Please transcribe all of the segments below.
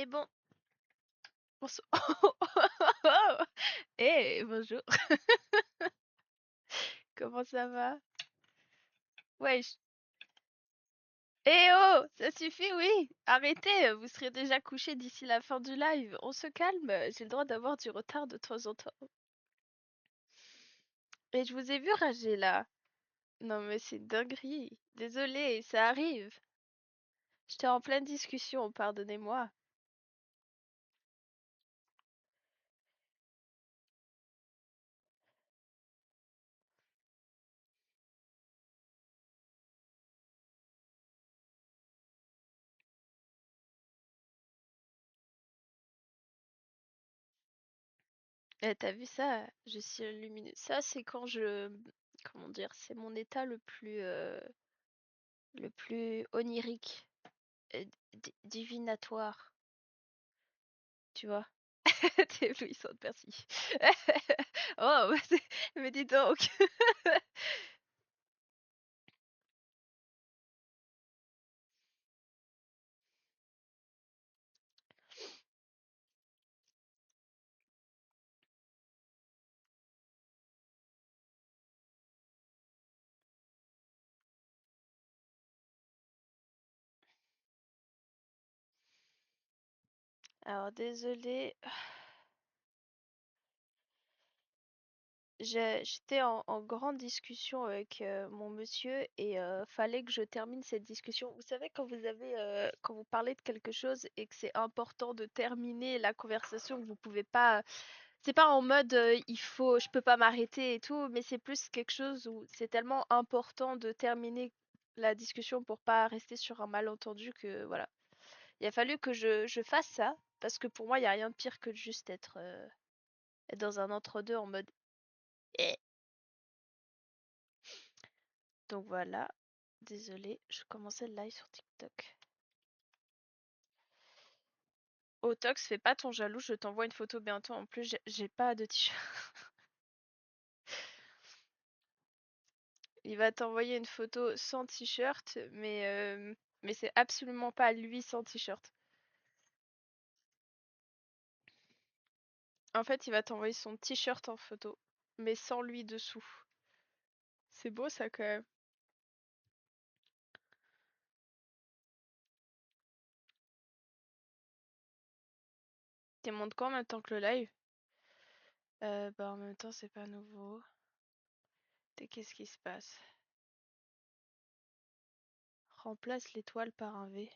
Et bon, on se... Eh, bonjour, comment ça va? Wesh. Eh oh, ça suffit, oui. Arrêtez, vous serez déjà couché d'ici la fin du live. On se calme, j'ai le droit d'avoir du retard de temps en temps. Et je vous ai vu rager là. Non mais c'est une dinguerie. Désolée, ça arrive. J'étais en pleine discussion, pardonnez-moi. Eh, t'as vu ça? Je suis lumineux. Ça, c'est quand je... Comment dire? C'est mon état le plus onirique, divinatoire, tu vois. T'es éblouissante, merci. Oh, bah, mais dis donc. Alors, désolé. J'étais en grande discussion avec mon monsieur et fallait que je termine cette discussion. Vous savez, quand vous parlez de quelque chose et que c'est important de terminer la conversation, que vous pouvez pas, c'est pas en mode je peux pas m'arrêter et tout, mais c'est plus quelque chose où c'est tellement important de terminer la discussion pour pas rester sur un malentendu que voilà. Il a fallu que je fasse ça parce que pour moi, il y a rien de pire que de juste être dans un entre-deux en mode eh. Donc voilà, désolée, je commençais le live sur TikTok. Oh Tox, fais pas ton jaloux, je t'envoie une photo bientôt. En plus, j'ai pas de t-shirt. Il va t'envoyer une photo sans t-shirt, mais c'est absolument pas lui sans t-shirt. En fait, il va t'envoyer son t-shirt en photo, mais sans lui dessous. C'est beau ça quand même. Tu montes quand en même temps que le live? Bah en même temps, c'est pas nouveau. Et qu'est-ce qui se passe? Remplace l'étoile par un V.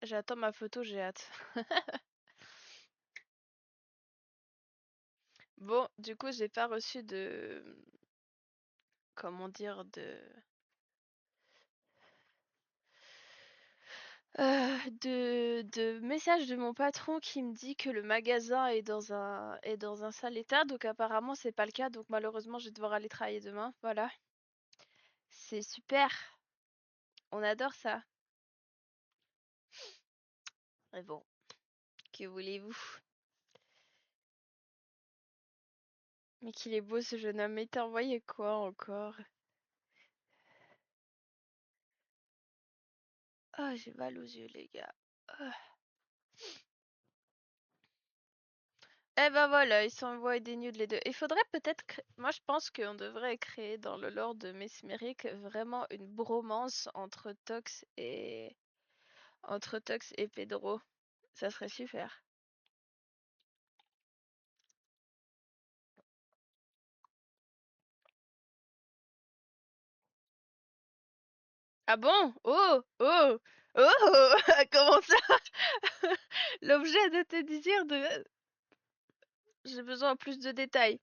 J'attends ma photo, j'ai hâte. Bon, du coup, j'ai pas reçu comment dire, de message de mon patron qui me dit que le magasin est dans un sale état. Donc apparemment, c'est pas le cas. Donc malheureusement, je vais devoir aller travailler demain. Voilà. C'est super. On adore ça. Mais bon, que voulez-vous? Mais qu'il est beau ce jeune homme. Mais t'as envoyé quoi encore? Ah, j'ai mal aux yeux, les gars. Ah. Eh ben voilà, ils s'envoient des nudes les deux. Il faudrait peut-être moi je pense qu'on devrait créer dans le lore de Mesmeric vraiment une bromance entre Tox et Pedro. Ça serait super. Ah bon? Oh! Oh! Oh! Comment ça? L'objet de tes désirs de... J'ai besoin de plus de détails.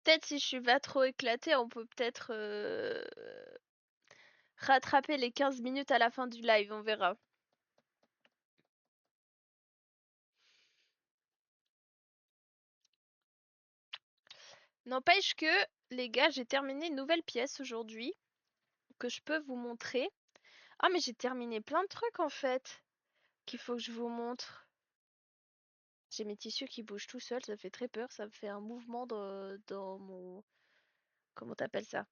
Peut-être si je suis pas trop éclatée, on peut peut-être rattraper les 15 minutes à la fin du live, on verra. N'empêche que, les gars, j'ai terminé une nouvelle pièce aujourd'hui que je peux vous montrer. Ah, mais j'ai terminé plein de trucs en fait qu'il faut que je vous montre. J'ai mes tissus qui bougent tout seuls, ça fait très peur, ça me fait un mouvement dans mon... Comment t'appelles ça?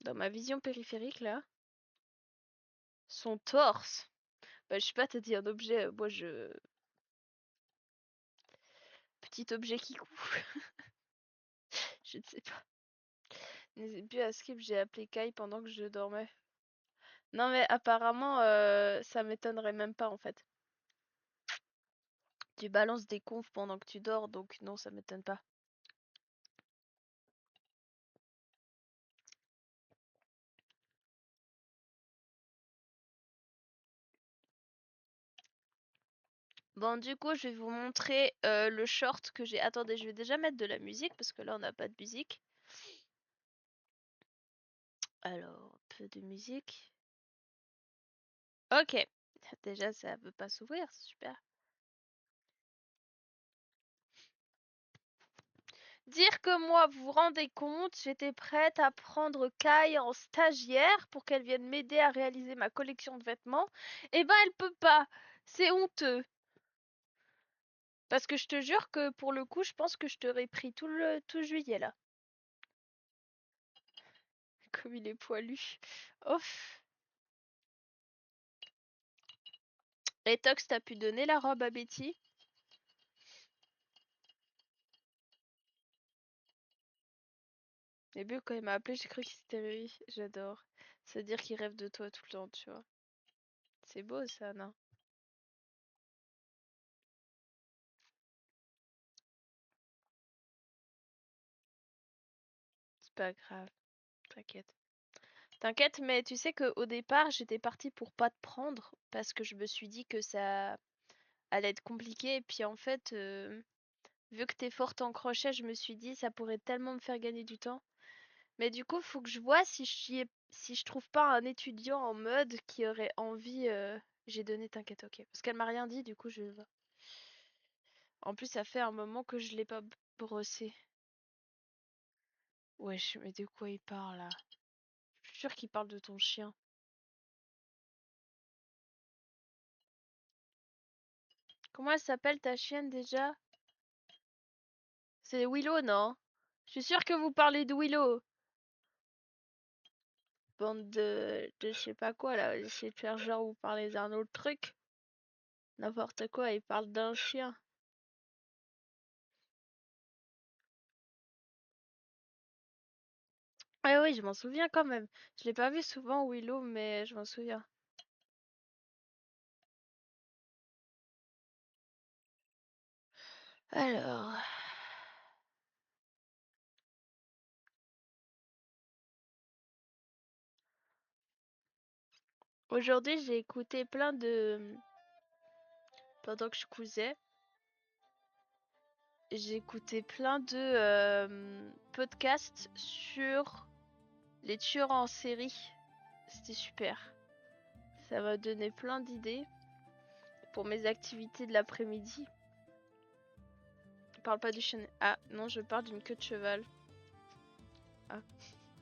Dans ma vision périphérique, là. Son torse. Bah, je sais pas, t'as dit un objet, moi je... Petit objet qui coud. Je ne sais pas. N'hésite plus à skip, j'ai appelé Kai pendant que je dormais. Non mais apparemment, ça m'étonnerait même pas en fait. Tu balances des confs pendant que tu dors, donc non, ça m'étonne pas. Bon, du coup, je vais vous montrer le short que j'ai. Attendez, je vais déjà mettre de la musique parce que là, on n'a pas de musique. Alors, un peu de musique. Ok. Déjà, ça veut pas s'ouvrir, c'est super. Dire que moi, vous vous rendez compte, j'étais prête à prendre Kai en stagiaire pour qu'elle vienne m'aider à réaliser ma collection de vêtements. Eh ben, elle peut pas. C'est honteux. Parce que je te jure que pour le coup, je pense que je t'aurais pris tout juillet là. Comme il est poilu. Ouf. Et Tox, t'as pu donner la robe à Betty? Au début, quand il m'a appelé, j'ai cru qu'il s'était réveillé. J'adore. C'est-à-dire qu'il rêve de toi tout le temps, tu vois. C'est beau ça, non? C'est pas grave, t'inquiète. T'inquiète, mais tu sais qu'au départ, j'étais partie pour pas te prendre parce que je me suis dit que ça allait être compliqué. Et puis en fait, vu que t'es forte en crochet, je me suis dit ça pourrait tellement me faire gagner du temps. Mais du coup, faut que je vois si je trouve pas un étudiant en mode qui aurait envie. J'ai donné, t'inquiète, ok. Parce qu'elle m'a rien dit, du coup, je vais. En plus, ça fait un moment que je l'ai pas brossé. Wesh, mais de quoi il parle là? Je suis sûre qu'il parle de ton chien. Comment elle s'appelle ta chienne déjà? C'est Willow, non? Je suis sûre que vous parlez de Willow. Bande de je sais pas quoi là, essayez de faire genre vous parlez d'un autre truc. N'importe quoi, il parle d'un chien. Ah oui, je m'en souviens quand même. Je l'ai pas vu souvent Willow, mais je m'en souviens. Alors, aujourd'hui j'ai écouté plein de... Pendant que je cousais, j'ai écouté plein de podcasts sur les tueurs en série. C'était super. Ça m'a donné plein d'idées pour mes activités de l'après-midi. Je parle pas du chien. Ah non, je parle d'une queue de cheval. Ah,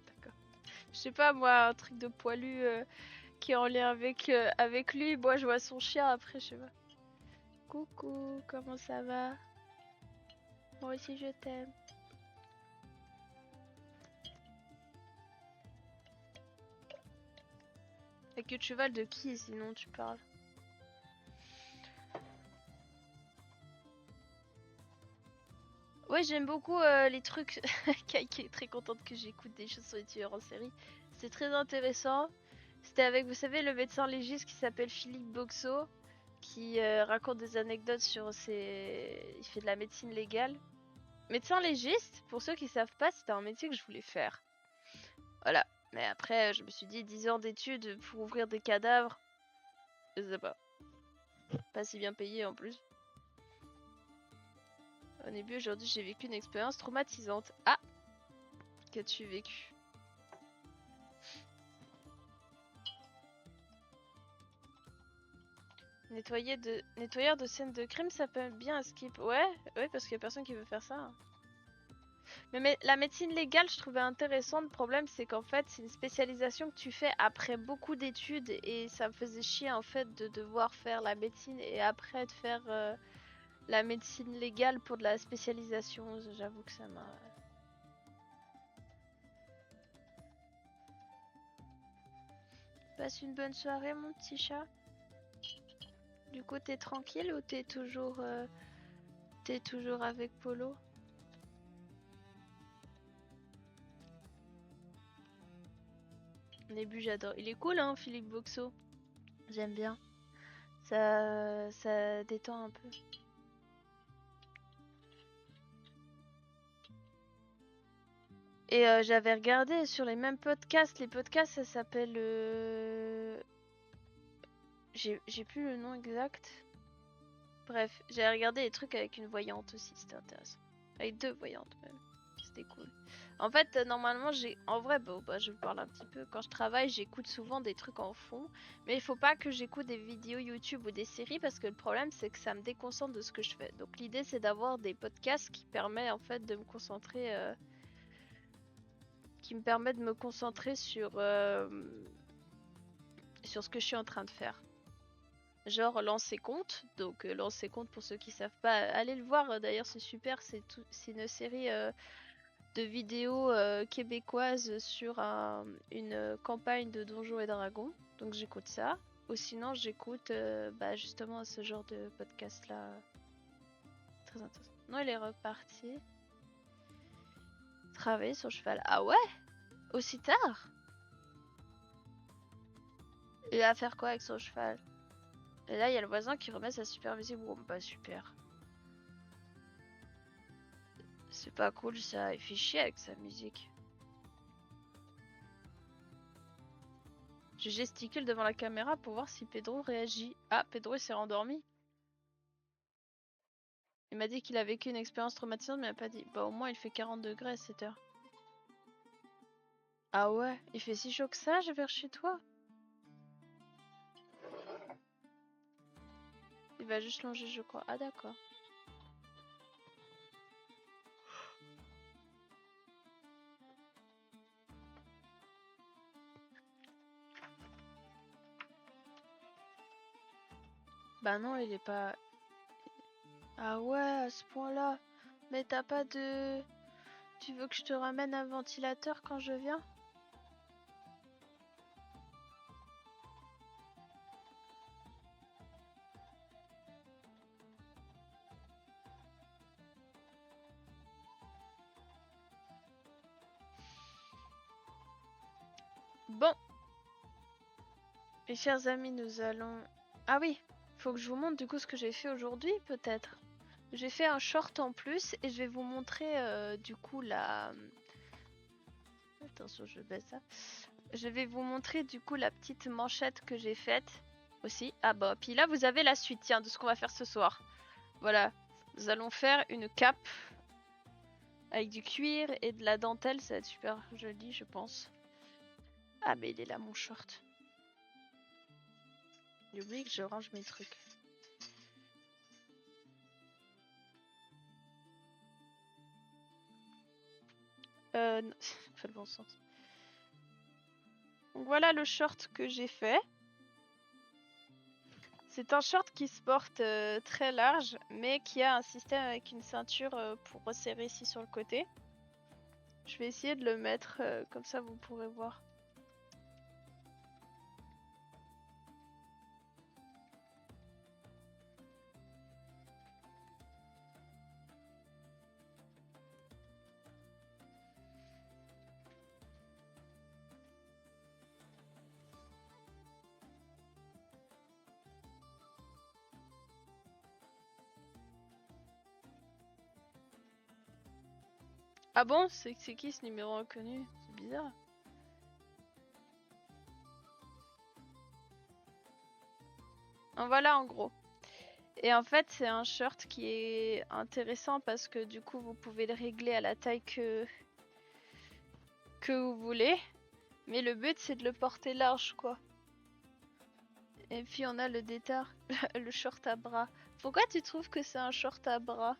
d'accord. Je sais pas moi, un truc de poilu qui est en lien avec lui. Moi, je vois son chien après, je sais pas. Coucou, comment ça va? Moi aussi, je t'aime. La queue de cheval de qui sinon tu parles? Ouais, j'aime beaucoup les trucs. Kai qui est très contente que j'écoute des choses sur les tueurs en série. C'est très intéressant. C'était avec, vous savez, le médecin légiste qui s'appelle Philippe Boxo, qui raconte des anecdotes sur ses... Il fait de la médecine légale. Médecin légiste, pour ceux qui savent pas, c'était un métier que je voulais faire. Voilà. Mais après, je me suis dit 10 ans d'études pour ouvrir des cadavres. Je sais pas. Pas si bien payé en plus. Au début, aujourd'hui, j'ai vécu une expérience traumatisante. Ah! Qu'as-tu vécu? Nettoyeur de scènes de crime, ça peut être bien à skip. Ouais, ouais, parce qu'il y a personne qui veut faire ça, hein. Mais la médecine légale, je trouvais intéressant. Le problème, c'est qu'en fait, c'est une spécialisation que tu fais après beaucoup d'études et ça me faisait chier en fait de devoir faire la médecine et après de faire la médecine légale pour de la spécialisation. J'avoue que ça m'a... Passe une bonne soirée, mon petit chat. Du coup, t'es tranquille ou t'es toujours avec Polo? Au début, j'adore. Il est cool, hein, Philippe Boxo. J'aime bien. Ça détend un peu. Et j'avais regardé sur les mêmes podcasts. Les podcasts, ça s'appelle... J'ai plus le nom exact. Bref, j'ai regardé des trucs avec une voyante aussi, c'était intéressant. Avec 2 voyantes même. C'était cool. En fait, normalement, en vrai, je vous parle un petit peu. Quand je travaille, j'écoute souvent des trucs en fond. Mais il faut pas que j'écoute des vidéos YouTube ou des séries parce que le problème, c'est que ça me déconcentre de ce que je fais. Donc l'idée, c'est d'avoir des podcasts qui permettent en fait de me concentrer... qui me permettent de me concentrer sur ce que je suis en train de faire. Genre lancer compte, donc lancer compte pour ceux qui savent pas, allez le voir d'ailleurs c'est super, c'est une série de vidéos québécoises sur une campagne de Donjons et Dragons, donc j'écoute ça, ou sinon j'écoute justement ce genre de podcast là, très intéressant. Non il est reparti, travailler sur cheval, ah ouais, aussi tard? Il va faire quoi avec son cheval? Et là, il y a le voisin qui remet sa supervision. Bon, bah super. C'est pas cool ça, il fait chier avec sa musique. Je gesticule devant la caméra pour voir si Pedro réagit. Ah, Pedro il s'est rendormi. Il m'a dit qu'il a vécu une expérience traumatisante, mais il m'a pas dit. Bah au moins il fait 40 degrés à cette heure. Ah ouais, il fait si chaud que ça, je vais vers chez toi. Il va juste longer, je crois. Ah d'accord. Bah non, il est pas... Ah ouais, à ce point-là. Mais t'as pas de... Tu veux que je te ramène un ventilateur quand je viens? Bon. Mes chers amis, nous allons... Ah oui, faut que je vous montre du coup ce que j'ai fait aujourd'hui, peut-être. J'ai fait un short en plus et je vais vous montrer du coup la... Attention, je baisse ça. Je vais vous montrer du coup la petite manchette que j'ai faite aussi. Ah bah, puis là vous avez la suite, tiens, de ce qu'on va faire ce soir. Voilà, nous allons faire une cape avec du cuir et de la dentelle, ça va être super joli, je pense. Ah mais il est là mon short. J'ai oublié que je range mes trucs. Non, pas le bon sens. Donc voilà le short que j'ai fait. C'est un short qui se porte très large, mais qui a un système avec une ceinture pour resserrer ici sur le côté. Je vais essayer de le mettre comme ça vous pourrez voir. Ah bon? C'est qui ce numéro inconnu? C'est bizarre. En voilà en gros. Et en fait c'est un shirt qui est intéressant parce que du coup vous pouvez le régler à la taille que vous voulez. Mais le but c'est de le porter large quoi. Et puis on a le détard, le short à bras. Pourquoi tu trouves que c'est un short à bras?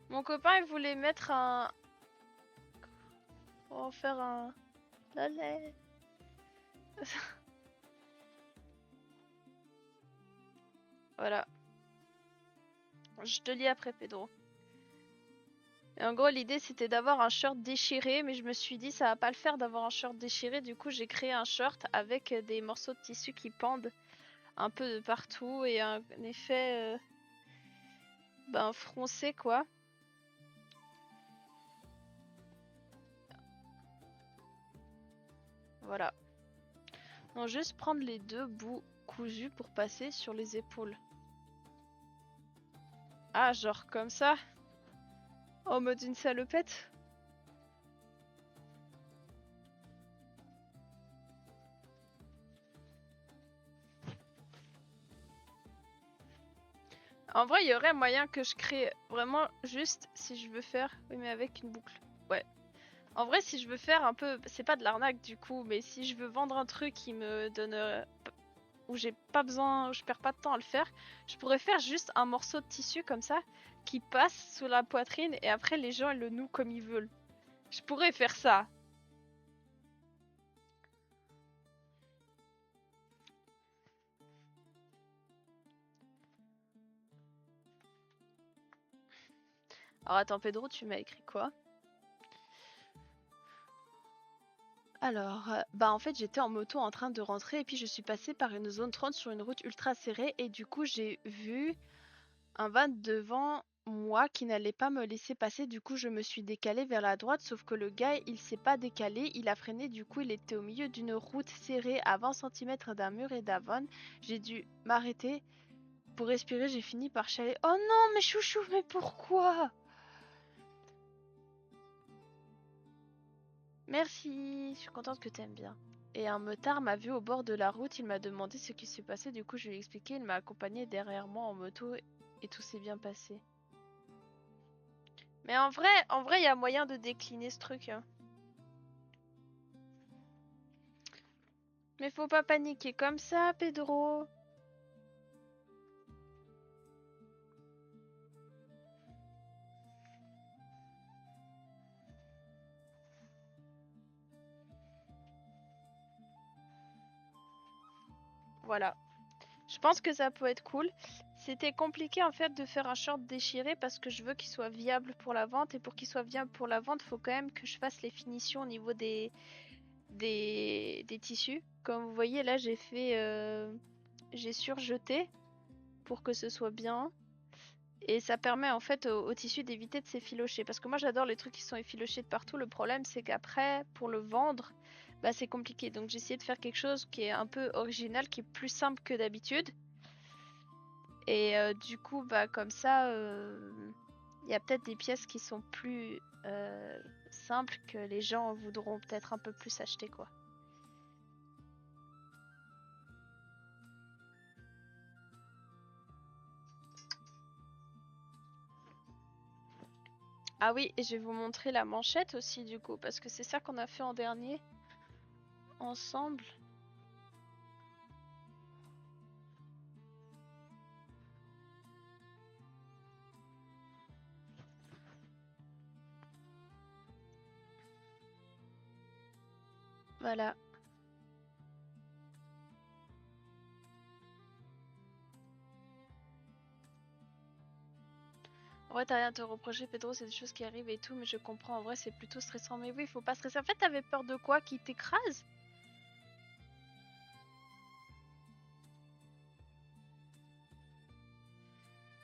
Mon copain il voulait mettre un... On va faire un... Lolé. Voilà. Je te lis après, Pedro. Et en gros, l'idée c'était d'avoir un short déchiré, mais je me suis dit ça va pas le faire d'avoir un short déchiré. Du coup, j'ai créé un short avec des morceaux de tissu qui pendent un peu de partout et un effet froncé quoi. Voilà. Donc juste prendre les deux bouts cousus pour passer sur les épaules. Ah, genre comme ça? En mode une salopette? En vrai, il y aurait moyen que je crée vraiment juste si je veux faire. Oui, mais avec une boucle. Ouais. En vrai, si je veux faire un peu. C'est pas de l'arnaque du coup, mais si je veux vendre un truc qui me donne. Où j'ai pas besoin. Où je perds pas de temps à le faire, je pourrais faire juste un morceau de tissu comme ça qui passe sous la poitrine et après les gens ils le nouent comme ils veulent. Je pourrais faire ça. Alors attends, Pedro, tu m'as écrit quoi? Alors, en fait j'étais en moto en train de rentrer et puis je suis passée par une zone 30 sur une route ultra serrée et du coup j'ai vu un van devant moi qui n'allait pas me laisser passer. Du coup je me suis décalée vers la droite sauf que le gars il s'est pas décalé, il a freiné. Du coup il était au milieu d'une route serrée à 20 cm d'un mur et d'un van. J'ai dû m'arrêter pour respirer, j'ai fini par chialer. Oh non mais chouchou, mais pourquoi? Merci, je suis contente que t'aimes bien. Et un motard m'a vu au bord de la route, il m'a demandé ce qui s'est passé, du coup je lui ai expliqué, il m'a accompagné derrière moi en moto et tout s'est bien passé. Mais en vrai, il y a moyen de décliner ce truc, hein. Mais faut pas paniquer comme ça, Pedro. Voilà. Je pense que ça peut être cool. C'était compliqué en fait de faire un short déchiré parce que je veux qu'il soit viable pour la vente et pour qu'il soit viable pour la vente, faut quand même que je fasse les finitions au niveau des tissus. Comme vous voyez là, j'ai surjeté pour que ce soit bien. Et ça permet en fait au tissu d'éviter de s'effilocher. Parce que moi j'adore les trucs qui sont effilochés de partout. Le problème c'est qu'après, pour le vendre, c'est compliqué. Donc j'ai essayé de faire quelque chose qui est un peu original, qui est plus simple que d'habitude. Et du coup, comme ça, il y a peut-être des pièces qui sont plus simples que les gens voudront peut-être un peu plus acheter quoi. Ah oui, et je vais vous montrer la manchette aussi du coup, parce que c'est ça qu'on a fait en dernier, ensemble. Voilà. En vrai, t'as rien à te reprocher, Pedro, c'est des choses qui arrivent et tout, mais je comprends, en vrai, c'est plutôt stressant. Mais oui, faut pas stresser. En fait, t'avais peur de quoi? Qui t'écrase?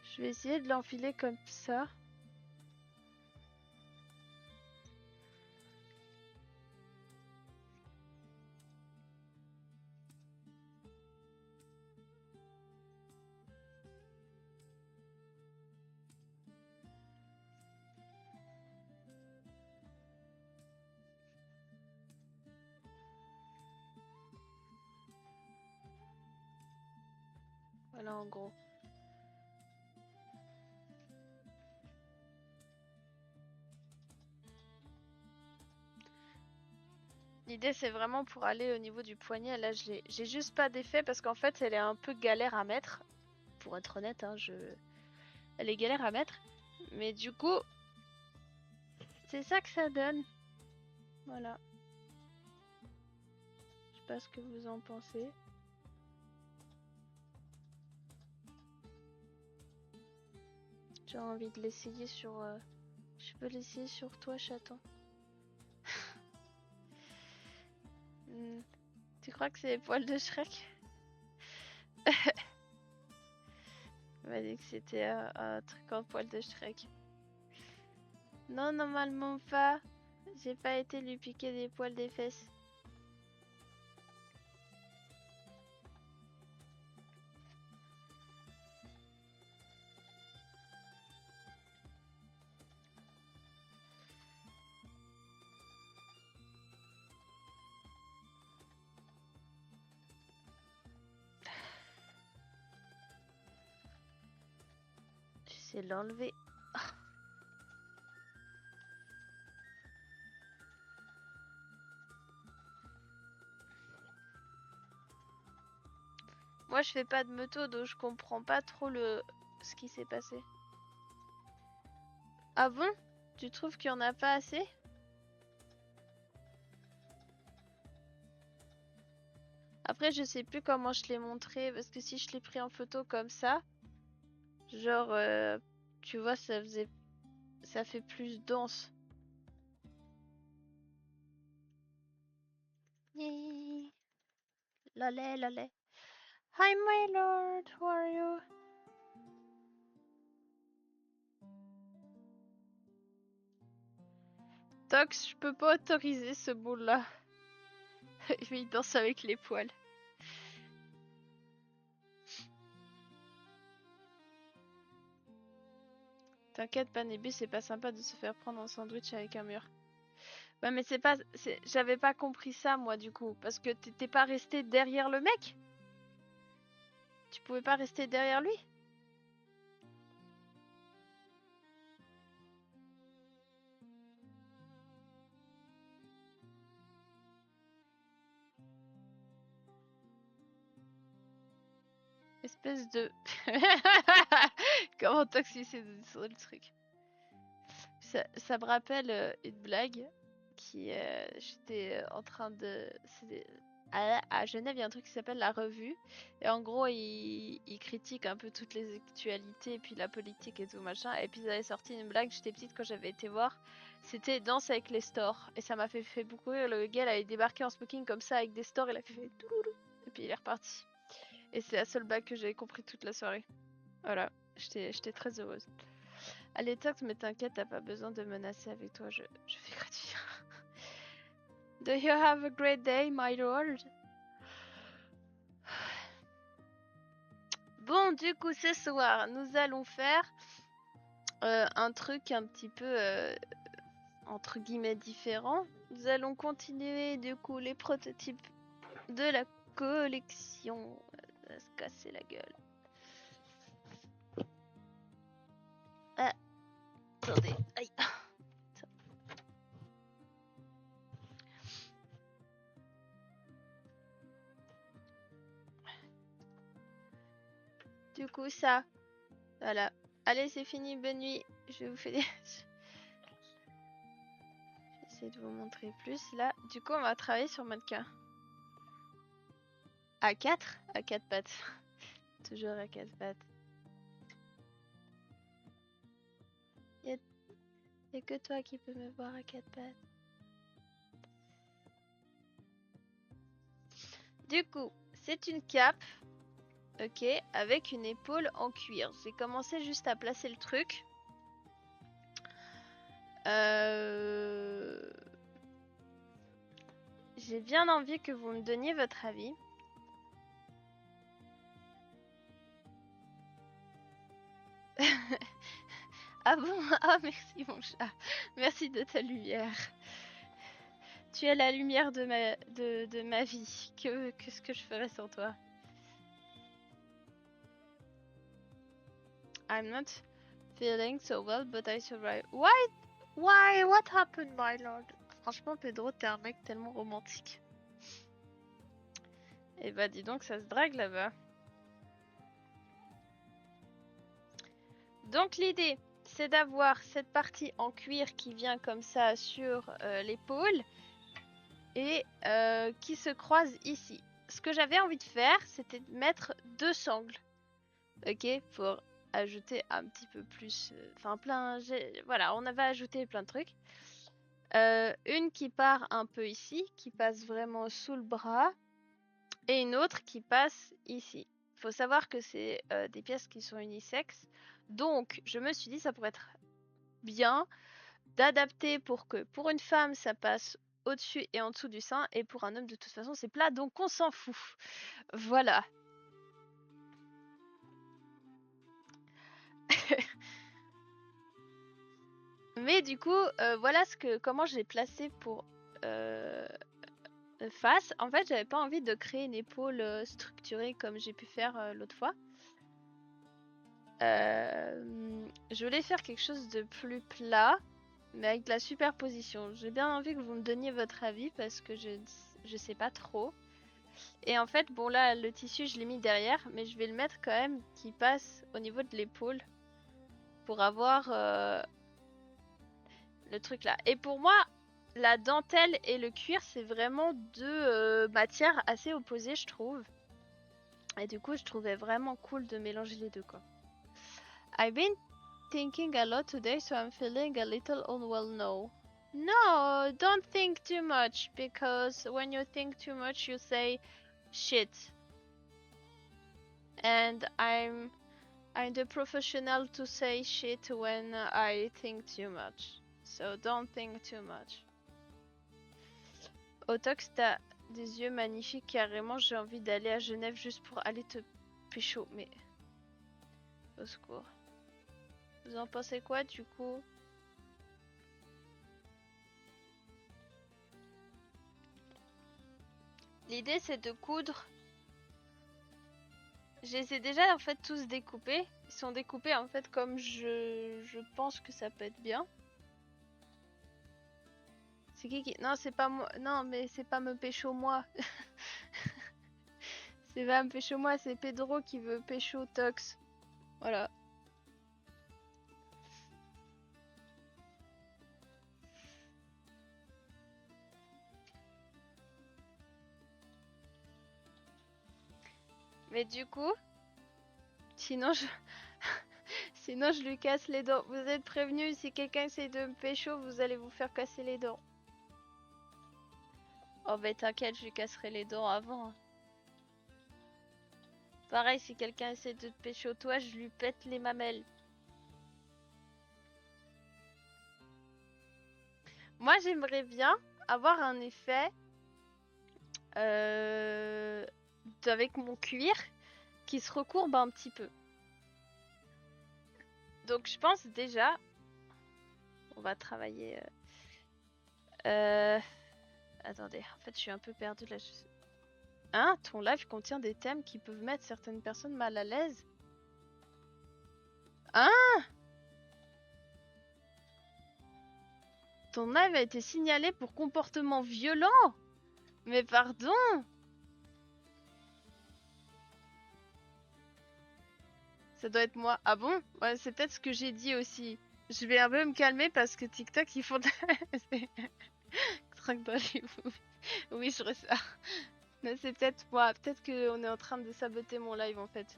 Je vais essayer de l'enfiler comme ça. Voilà, en gros. L'idée, c'est vraiment pour aller au niveau du poignet. Là, j'ai juste pas d'effet parce qu'en fait, elle est un peu galère à mettre. Pour être honnête, hein, elle est galère à mettre. Mais du coup, c'est ça que ça donne. Voilà. Je sais pas ce que vous en pensez. J'ai envie de l'essayer sur... Je peux l'essayer sur toi, chaton. Tu crois que c'est les poils de Shrek? Il m'a dit que c'était un truc en poils de Shrek. Non, normalement pas. J'ai pas été lui piquer des poils des fesses. J'essaie de l'enlever. Moi, je fais pas de moto, donc je comprends pas trop ce qui s'est passé. Ah bon? Tu trouves qu'il y en a pas assez? Après, je sais plus comment je l'ai montré, parce que si je l'ai pris en photo comme ça, genre, tu vois, ça fait plus dense. Yay. Lolé, lolé. Hi, my lord, how are you? Tox, je peux pas autoriser ce boule-là. Il danse avec les poils. T'inquiète pas, Nébu, c'est pas sympa de se faire prendre un sandwich avec un mur. Ouais, mais j'avais pas compris ça, moi, du coup. Parce que t'étais pas resté derrière le mec? Tu pouvais pas rester derrière lui? Espèce de... Comment toxiser sur le truc? Ça me rappelle une blague qui... j'étais en train de... À Genève, il y a un truc qui s'appelle La Revue. Et en gros, ils critiquent un peu toutes les actualités et puis la politique et tout machin. Et puis ils avaient sorti une blague, j'étais petite quand j'avais été voir. C'était Danse avec les stores. Et ça m'a fait beaucoup rire. Le gars, il avait débarqué en smoking comme ça avec des stores. Il a fait touloulou. Et puis il est reparti. Et c'est la seule blague que j'avais compris toute la soirée. Voilà, j'étais très heureuse. Allez, Tox, mais t'inquiète, t'as pas besoin de menacer avec toi, je fais gratuit. Do you have a great day, my lord? Bon, du coup, ce soir, nous allons faire un truc un petit peu, entre guillemets, différent. Nous allons continuer, du coup, les prototypes de la collection. Ça va se casser la gueule. Ah, attendez, aïe. Du coup, ça, voilà. Allez, c'est fini, bonne nuit. Je vais vous faire des... J'essaie de vous montrer plus. Là, du coup, on va travailler sur mannequin. À 4? À 4 pattes. Toujours à 4 pattes. Y'a que toi qui peux me voir à 4 pattes. Du coup, c'est une cape. Ok, avec une épaule en cuir. J'ai commencé juste à placer le truc. J'ai bien envie que vous me donniez votre avis. Ah bon? Ah merci mon chat. Merci de ta lumière. Tu es la lumière de ma vie. Qu'est-ce que je ferais sans toi? I'm not feeling so well, but I survived. Why? Why? What happened, my lord? Franchement, Pedro, t'es un mec tellement romantique. Eh bah dis donc, ça se drague là-bas. Donc l'idée, c'est d'avoir cette partie en cuir qui vient comme ça sur l'épaule et qui se croise ici. Ce que j'avais envie de faire, c'était de mettre deux sangles, ok, pour ajouté un petit peu plus. Enfin, voilà, on avait ajouté plein de trucs. Une qui part un peu ici, qui passe vraiment sous le bras, et une autre qui passe ici. Il faut savoir que c'est des pièces qui sont unisexes, donc je me suis dit ça pourrait être bien d'adapter pour que pour une femme ça passe au-dessus et en dessous du sein, et pour un homme de toute façon c'est plat, donc on s'en fout. Voilà. Mais du coup, voilà comment j'ai placé pour face. En fait, j'avais pas envie de créer une épaule structurée comme j'ai pu faire l'autre fois. Je voulais faire quelque chose de plus plat, mais avec de la superposition. J'ai bien envie que vous me donniez votre avis parce que je sais pas trop. Et en fait, bon là, le tissu, je l'ai mis derrière, mais je vais le mettre quand même qui passe au niveau de l'épaule pour avoir le truc là. Et pour moi, la dentelle et le cuir, c'est vraiment deux matières assez opposées, je trouve. Et du coup, je trouvais vraiment cool de mélanger les deux, quoi. I've been thinking a lot today, so I'm feeling a little unwell now. No, don't think too much, because when you think too much, you say shit. And I'm the professional to say shit when I think too much. So don't think too much. Otox, t'as des yeux magnifiques, carrément, j'ai envie d'aller à Genève juste pour aller te pécho, mais... Au secours. Vous en pensez quoi, du coup? L'idée, c'est de coudre. Je les ai déjà, en fait, tous découpés. Ils sont découpés, en fait, comme je pense que ça peut être bien. C'est qui? Non, c'est pas moi. Non, mais c'est pas me pécho moi. C'est pas me pécho moi, c'est Pedro qui veut pécho Tox. Voilà. Mais du coup, sinon je... sinon je lui casse les dents. Vous êtes prévenus, si quelqu'un essaie de me pécho, vous allez vous faire casser les dents. Oh bah t'inquiète, je lui casserai les dents avant. Pareil, si quelqu'un essaie de te pécho toi, je lui pète les mamelles. Moi j'aimerais bien avoir un effet avec mon cuir qui se recourbe un petit peu. Donc je pense déjà, on va travailler. Attendez, en fait je suis un peu perdue là. Hein, ton live contient des thèmes qui peuvent mettre certaines personnes mal à l'aise. Hein? Ton live a été signalé pour comportement violent? Mais pardon? Ça doit être moi. Ah bon? Ouais, c'est peut-être ce que j'ai dit aussi. Je vais un peu me calmer parce que TikTok, ils font... Craque dans les Oui, je ressors. Mais c'est peut-être moi. Peut-être qu'on est en train de saboter mon live, en fait.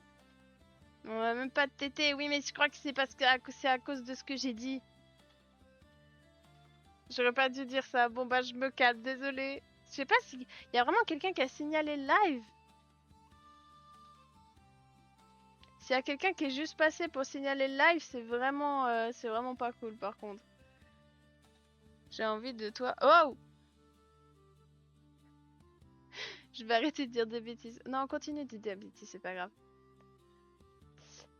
On va même pas de tété. Oui, mais je crois que c'est parce que c'est à cause de ce que j'ai dit. J'aurais pas dû dire ça. Bon, bah, je me calme. Désolée. Je sais pas si... Il y a vraiment quelqu'un qui a signalé le live. S'il y a quelqu'un qui est juste passé pour signaler le live, c'est vraiment pas cool, par contre. J'ai envie de toi... Oh! Je vais arrêter de dire des bêtises. Non, continue de dire des bêtises, c'est pas grave.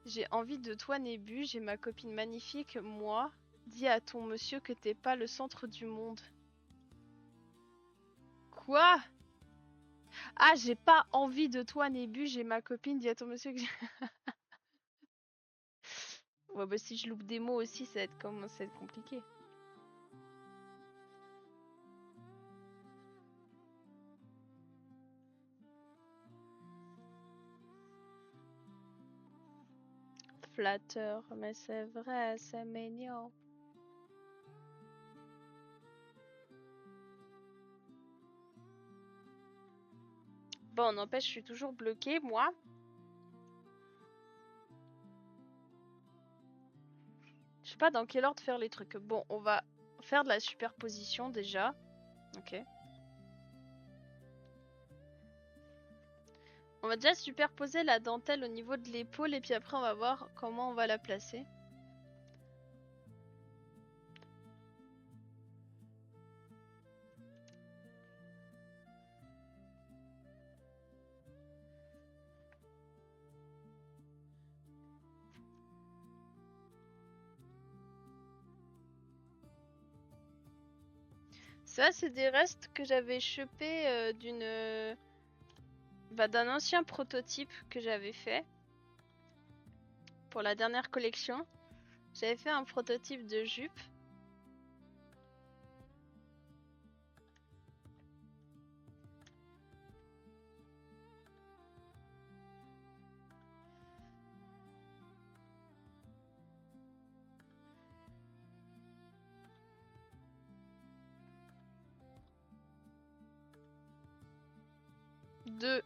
J'ai envie de toi, Nébu. J'ai ma copine magnifique. Moi, dis à ton monsieur que t'es pas le centre du monde. Quoi? Ah, j'ai pas envie de toi, Nébu. J'ai ma copine. Dis à ton monsieur que... Ouais, bah si je loupe des mots aussi, ça va être compliqué. Flatteur, mais c'est vrai, c'est mignon. Bon, n'empêche, je suis toujours bloquée, moi. pas dans quel ordre faire les trucs. Bon, on va faire de la superposition déjà. Ok. On va déjà superposer la dentelle au niveau de l'épaule et puis après on va voir comment on va la placer. Ça, c'est des restes que j'avais chopés d'un ancien prototype que j'avais fait pour la dernière collection. J'avais fait un prototype de jupe. Deux.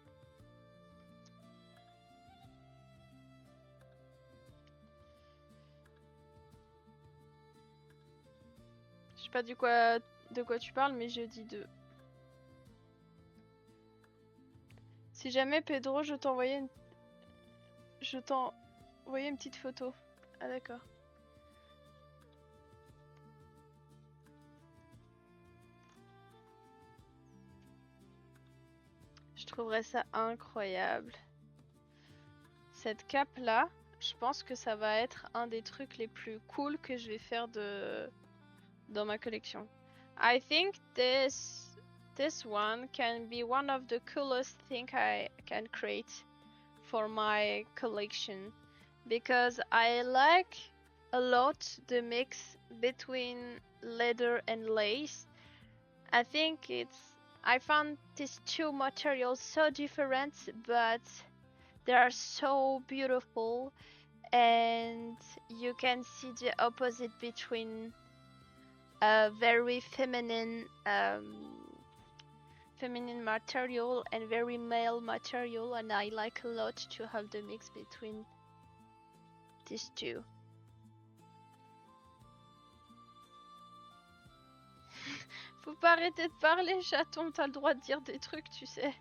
Je sais pas de quoi tu parles, mais je dis deux. Si jamais Pedro, je t'envoyais une petite photo. Ah d'accord. Je trouverais ça incroyable. Cette cape là, je pense que ça va être un des trucs les plus cool que je vais faire dans ma collection. I think this one can be one of the coolest thing I can create for my collection because I like a lot the mix between leather and lace. I found these two materials so different, but they are so beautiful, and you can see the opposite between a very feminine material and very male material, and I like a lot to have the mix between these two. Faut pas arrêter de parler, chaton, t'as le droit de dire des trucs, tu sais.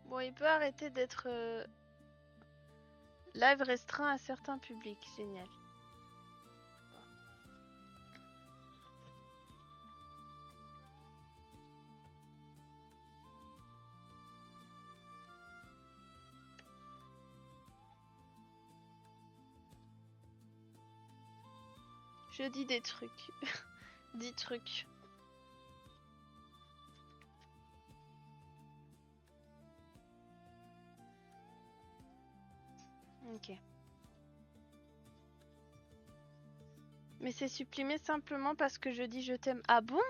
Bon, il peut arrêter d'être live restreint à certains publics, génial. Je dis des trucs. 10 trucs. Ok. Mais c'est supprimé simplement parce que je dis je t'aime. Ah bon?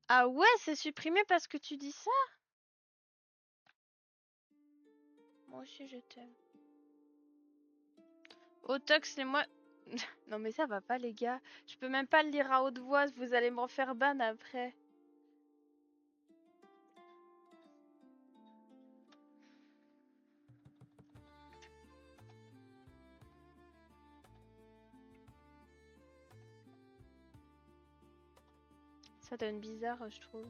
Ah ouais, c'est supprimé parce que tu dis ça? Moi aussi je t'aime. Otox et moi... Non mais ça va pas les gars. Je peux même pas le lire à haute voix, vous allez m'en faire ban après. Ça donne bizarre, je trouve.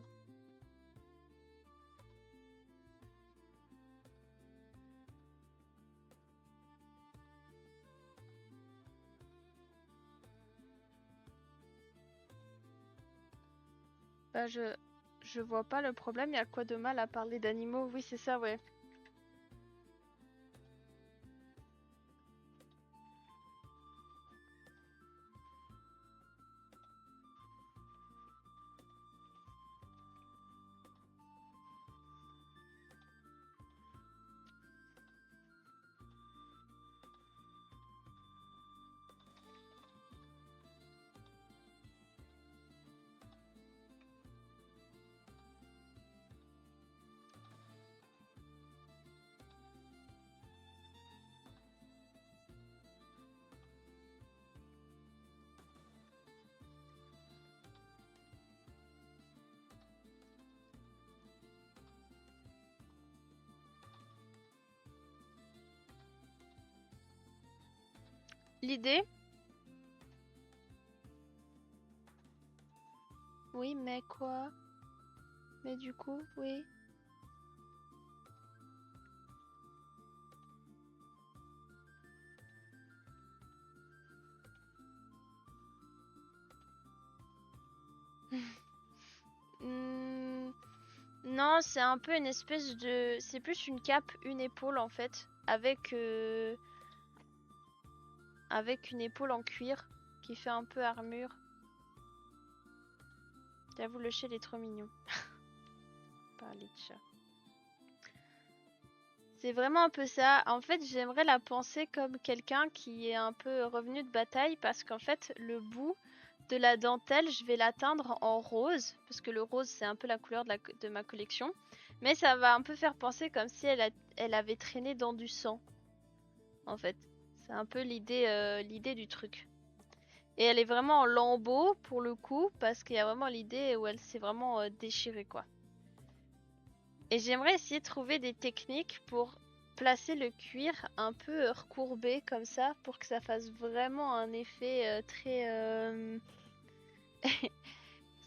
Bah je vois pas le problème, il y a quoi de mal à parler d'animaux? Oui, c'est ça, ouais. l'idée? Oui, mais quoi? Mais du coup, oui. Hmm, non, c'est un peu une espèce de... C'est plus une cape, une épaule en fait, avec une épaule en cuir qui fait un peu armure. J'avoue, le chien est trop mignon. Parler de chat. C'est vraiment un peu ça. En fait, j'aimerais la penser comme quelqu'un qui est un peu revenu de bataille parce qu'en fait, le bout de la dentelle, je vais l'atteindre en rose parce que le rose, c'est un peu la couleur de ma collection. Mais ça va un peu faire penser comme si elle avait traîné dans du sang, en fait. C'est un peu l'idée du truc. Et elle est vraiment en lambeaux pour le coup parce qu'il y a vraiment l'idée où elle s'est vraiment déchirée, quoi. Et j'aimerais essayer de trouver des techniques pour placer le cuir un peu recourbé comme ça pour que ça fasse vraiment un effet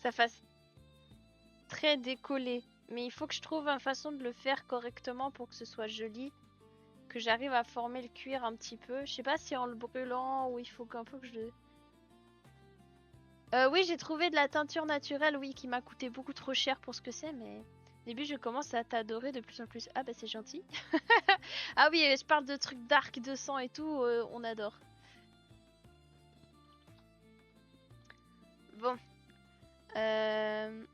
ça fasse très décollé. Mais il faut que je trouve une façon de le faire correctement pour que ce soit joli, que j'arrive à former le cuir un petit peu. Je sais pas si en le brûlant ou il faut qu'un peu que je le... oui, j'ai trouvé de la teinture naturelle, oui, qui m'a coûté beaucoup trop cher pour ce que c'est, mais au début je commence à t'adorer de plus en plus. Ah bah c'est gentil. Ah oui, je parle de trucs dark, de sang et tout, on adore. Bon, euh,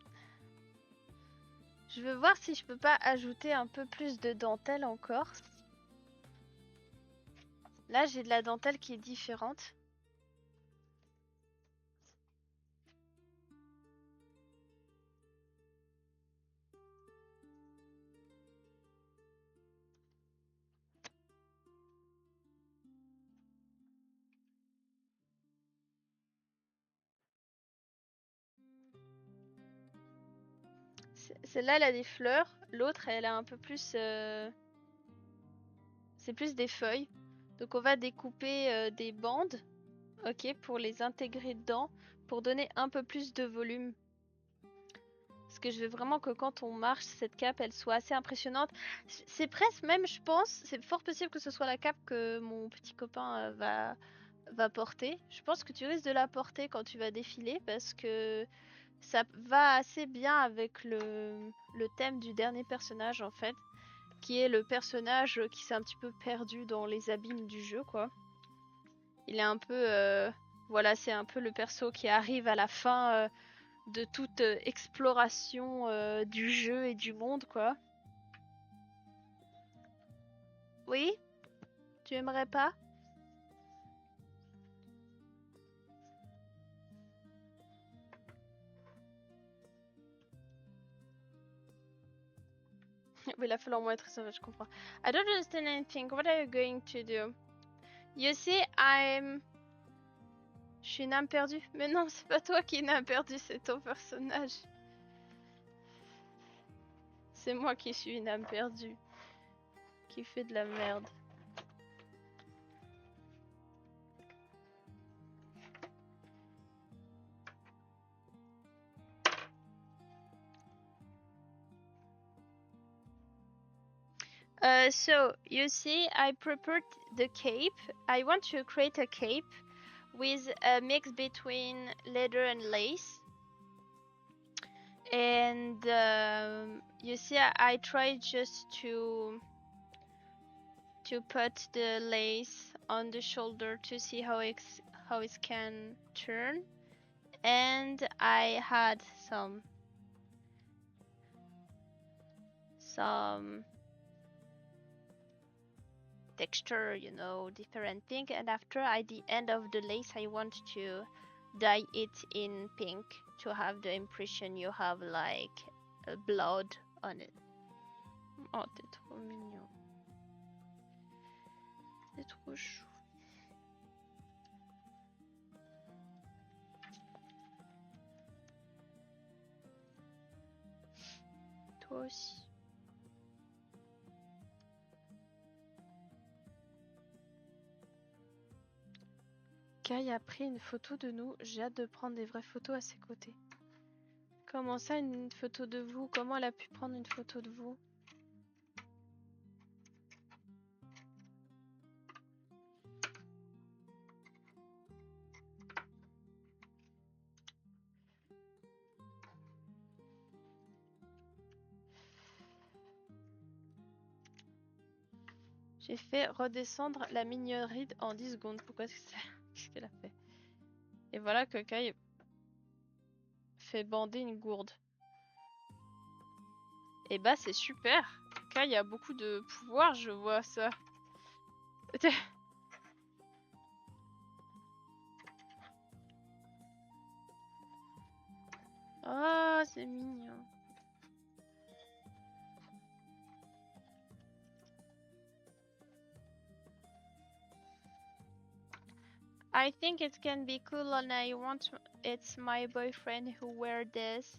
je veux voir si je peux pas ajouter un peu plus de dentelle encore. Là, j'ai de la dentelle qui est différente. Celle-là, elle a des fleurs. L'autre, elle a un peu plus... C'est plus des feuilles. Donc on va découper des bandes, ok, pour les intégrer dedans, pour donner un peu plus de volume. Parce que je veux vraiment que quand on marche, cette cape, elle soit assez impressionnante. C'est presque même, je pense, c'est fort possible que ce soit la cape que mon petit copain va porter. Je pense que tu risques de la porter quand tu vas défiler parce que ça va assez bien avec le thème du dernier personnage en fait, qui est le personnage qui s'est un petit peu perdu dans les abîmes du jeu, quoi. Il est un peu... voilà, c'est un peu le perso qui arrive à la fin de toute exploration du jeu et du monde, quoi. Oui? Tu aimerais pas? Oui, il a fallu au moins être sauvage, je comprends. I don't understand anything. What are you going to do? You see, Je suis une âme perdue. Mais non, c'est pas toi qui es une âme perdue, c'est ton personnage. C'est moi qui suis une âme perdue. Qui fait de la merde. So, you see, I prepared the cape. I want to create a cape with a mix between leather and lace. And you see, I tried just to put the lace on the shoulder to see how it can turn. And I had some texture, you know, different thing. And after at the end of the lace, I want to dye it in pink to have the impression you have like blood on it. Oh, t'es trop mignon. C'est trop chou. Toi aussi. Kai a pris une photo de nous. J'ai hâte de prendre des vraies photos à ses côtés. Comment ça, une photo de vous? Comment elle a pu prendre une photo de vous? J'ai fait redescendre la mignonnerie en 10 secondes. Pourquoi est-ce que qu'est-ce qu'elle a fait? Et voilà que Kai fait bander une gourde. Et bah c'est super. Kai a beaucoup de pouvoir, je vois ça. Oh, c'est mignon. I think it can be cool and I want it's my boyfriend who wear this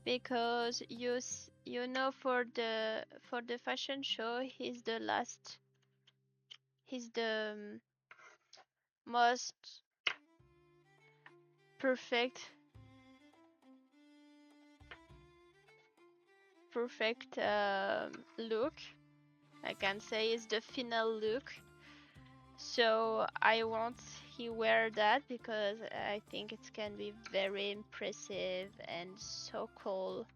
because you know for the fashion show he's the most perfect look. I can say is the final look. So I want he wear that because I think it can be very impressive and so cool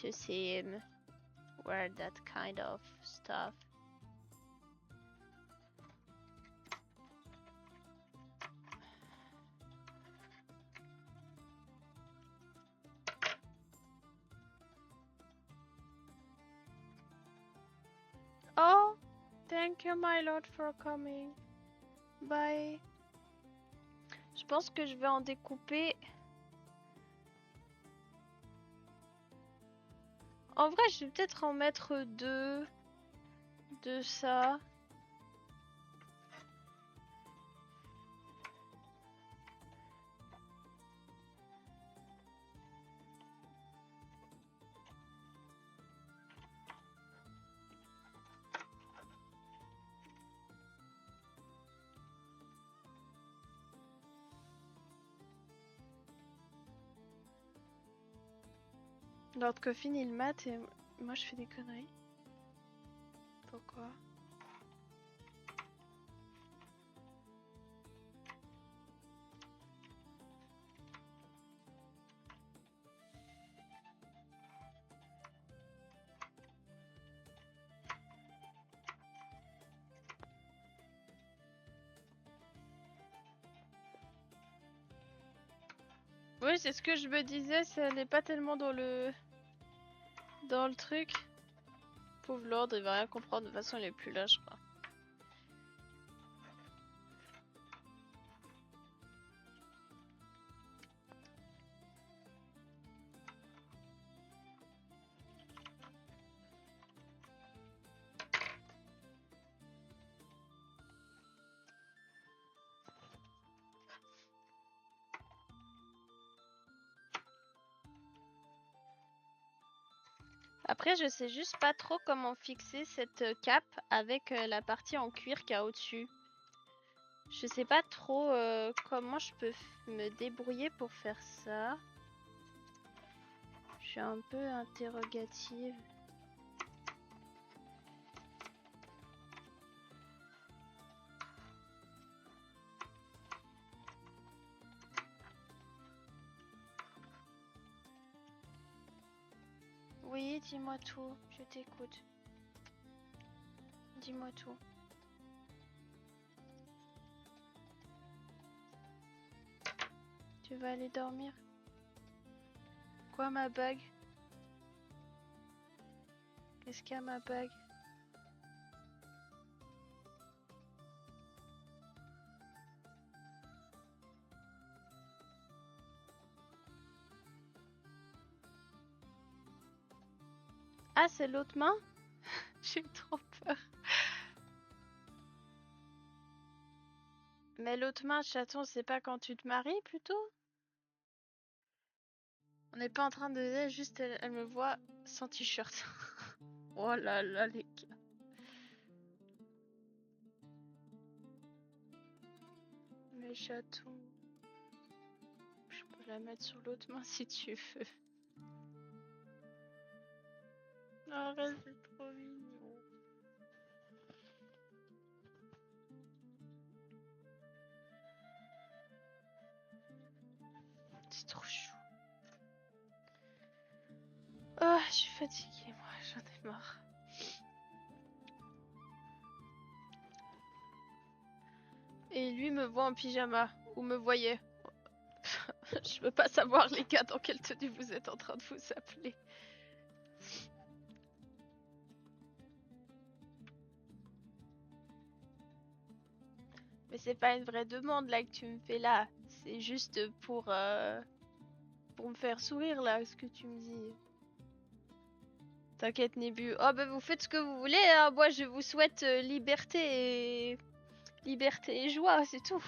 to see him wear that kind of stuff. Oh, thank you my lord for coming. Bye. Je pense que je vais en découper. En vrai, je vais peut-être en mettre 2 de ça. Lord Coffin il mate et moi je fais des conneries. Pourquoi? Oui, c'est ce que je me disais, ça n'est pas tellement dans le truc. Pauvre Lord, il va rien comprendre, de toute façon il est plus là, je crois. Après, je sais juste pas trop comment fixer cette cape avec la partie en cuir qu'il y a au-dessus. Je sais pas trop comment je peux me débrouiller pour faire ça. Je suis un peu interrogative. Oui, dis-moi tout, je t'écoute. Dis-moi tout. Tu vas aller dormir? Quoi, ma bague? Qu'est-ce qu'il y a, ma bague? Ah, c'est l'autre main? J'ai trop peur. Mais l'autre main, chaton, c'est pas quand tu te maries plutôt? On n'est pas en train de... Juste, elle me voit sans t-shirt. Oh là là, les gars. mes chatons. Je peux la mettre sur l'autre main si tu veux. Arrête, c'est trop mignon. C'est trop chou. Ah, je suis fatiguée, moi, j'en ai marre. Et lui me voit en pyjama, ou me voyait. Je veux pas savoir, les gars, dans quelle tenue vous êtes en train de vous appeler. Mais c'est pas une vraie demande là que tu me fais là. C'est juste pour me faire sourire là, ce que tu me dis. T'inquiète, Nébu. Oh bah vous faites ce que vous voulez, hein. Moi je vous souhaite liberté et joie, c'est tout.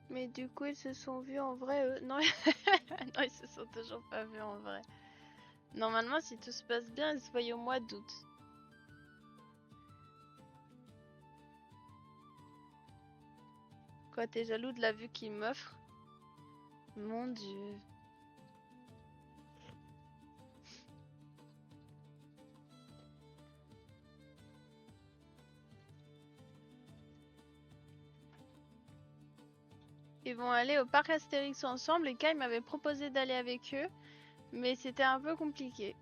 Mais du coup, ils se sont vus en vrai, eux. Non, non, ils se sont toujours pas vus en vrai. Normalement, si tout se passe bien, ils se voient au mois d'août. Quoi, t'es jaloux de la vue qu'il m'offre? Mon Dieu. Ils vont aller au parc Astérix ensemble et Kai m'avait proposé d'aller avec eux, mais c'était un peu compliqué.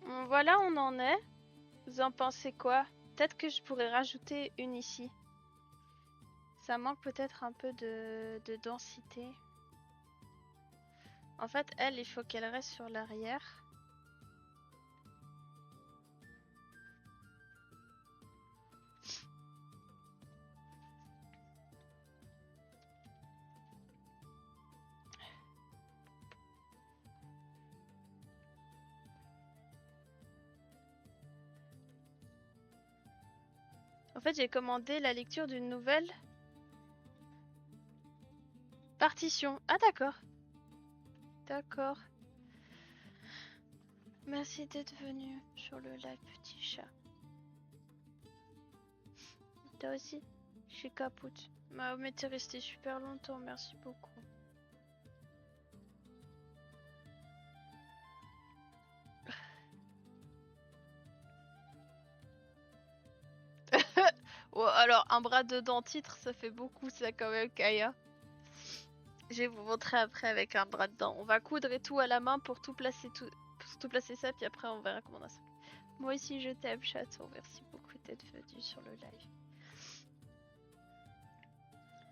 Bon, voilà, on en est. Vous en pensez quoi? Peut-être que je pourrais rajouter une ici. Ça manque peut-être un peu de densité. En fait, elle, il faut qu'elle reste sur l'arrière. En fait, j'ai commandé la lecture d'une nouvelle partition. Ah, d'accord. D'accord. Merci d'être venu sur le live, petit chat. Toi aussi? Je suis capoute. Mais t'es resté super longtemps, merci beaucoup. Oh, alors, un bras dedans titre, ça fait beaucoup ça quand même, Kaya. Je vais vous montrer après avec un bras dedans. On va coudre et tout à la main pour tout placer, pour tout placer ça, puis après on verra comment on a ça. Moi aussi je t'aime, chaton. Merci beaucoup d'être venu sur le live.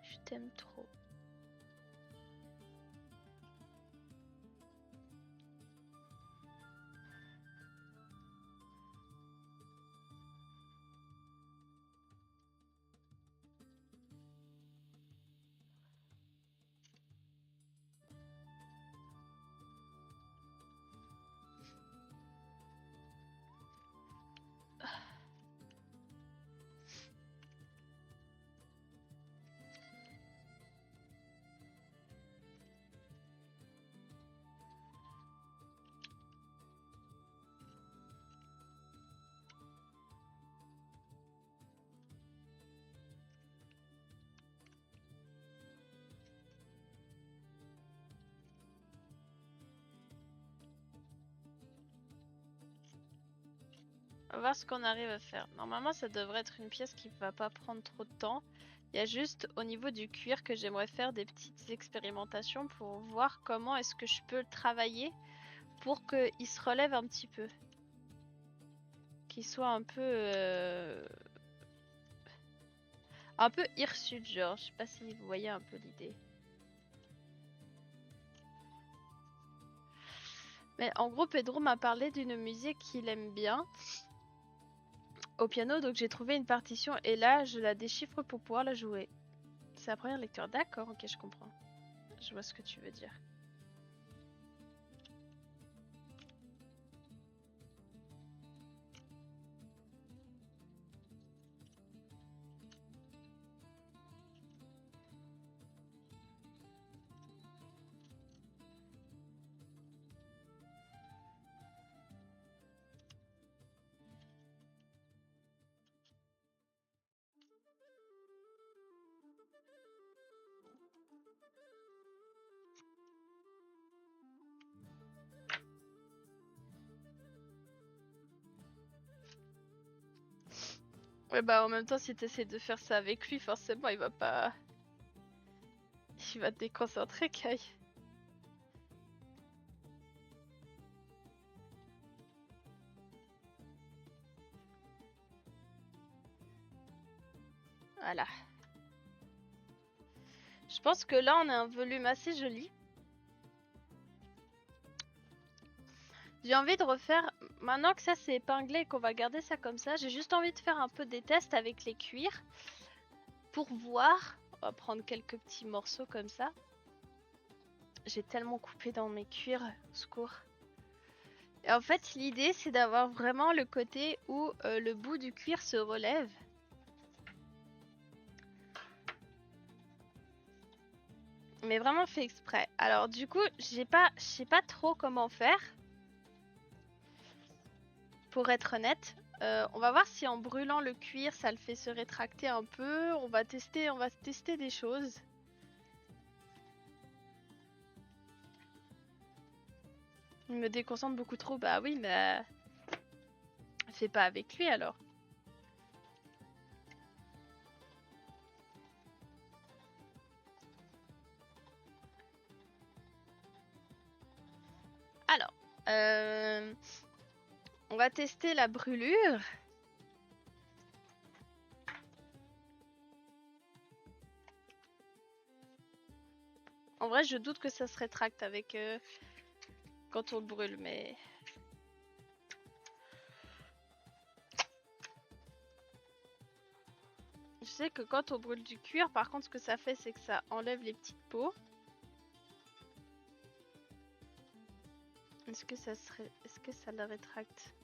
Je t'aime trop. On va voir ce qu'on arrive à faire. Normalement, ça devrait être une pièce qui va pas prendre trop de temps. Il y a juste au niveau du cuir que j'aimerais faire des petites expérimentations pour voir comment est-ce que je peux le travailler pour qu'il se relève un petit peu. Qu'il soit un peu hirsute, genre. Je sais pas si vous voyez un peu l'idée. Mais en gros, Pedro m'a parlé d'une musique qu'il aime bien au piano, donc j'ai trouvé une partition et là, je la déchiffre pour pouvoir la jouer. C'est la première lecture. D'accord, ok, je comprends. Je vois ce que tu veux dire. Ouais, bah en même temps, si t'essaies de faire ça avec lui, forcément, il va pas... Il va te déconcentrer, Kai. Voilà. Je pense que là, on a un volume assez joli. J'ai envie de refaire... Maintenant que ça c'est épinglé et qu'on va garder ça comme ça, j'ai juste envie de faire un peu des tests avec les cuirs. Pour voir... On va prendre quelques petits morceaux comme ça. J'ai tellement coupé dans mes cuirs, au secours. Et en fait, l'idée, c'est d'avoir vraiment le côté où le bout du cuir se relève. Mais vraiment fait exprès. Alors du coup, je sais pas trop comment faire. Pour être honnête, on va voir si en brûlant le cuir, ça le fait se rétracter un peu. On va tester des choses. Il me déconcentre beaucoup trop. Bah oui, mais fais pas avec lui alors. Alors, on va tester la brûlure. En vrai, je doute que ça se rétracte avec quand on le brûle, mais... Je sais que quand on brûle du cuir, par contre, ce que ça fait, c'est que ça enlève les petites peaux. Est-ce que ça la rétracte?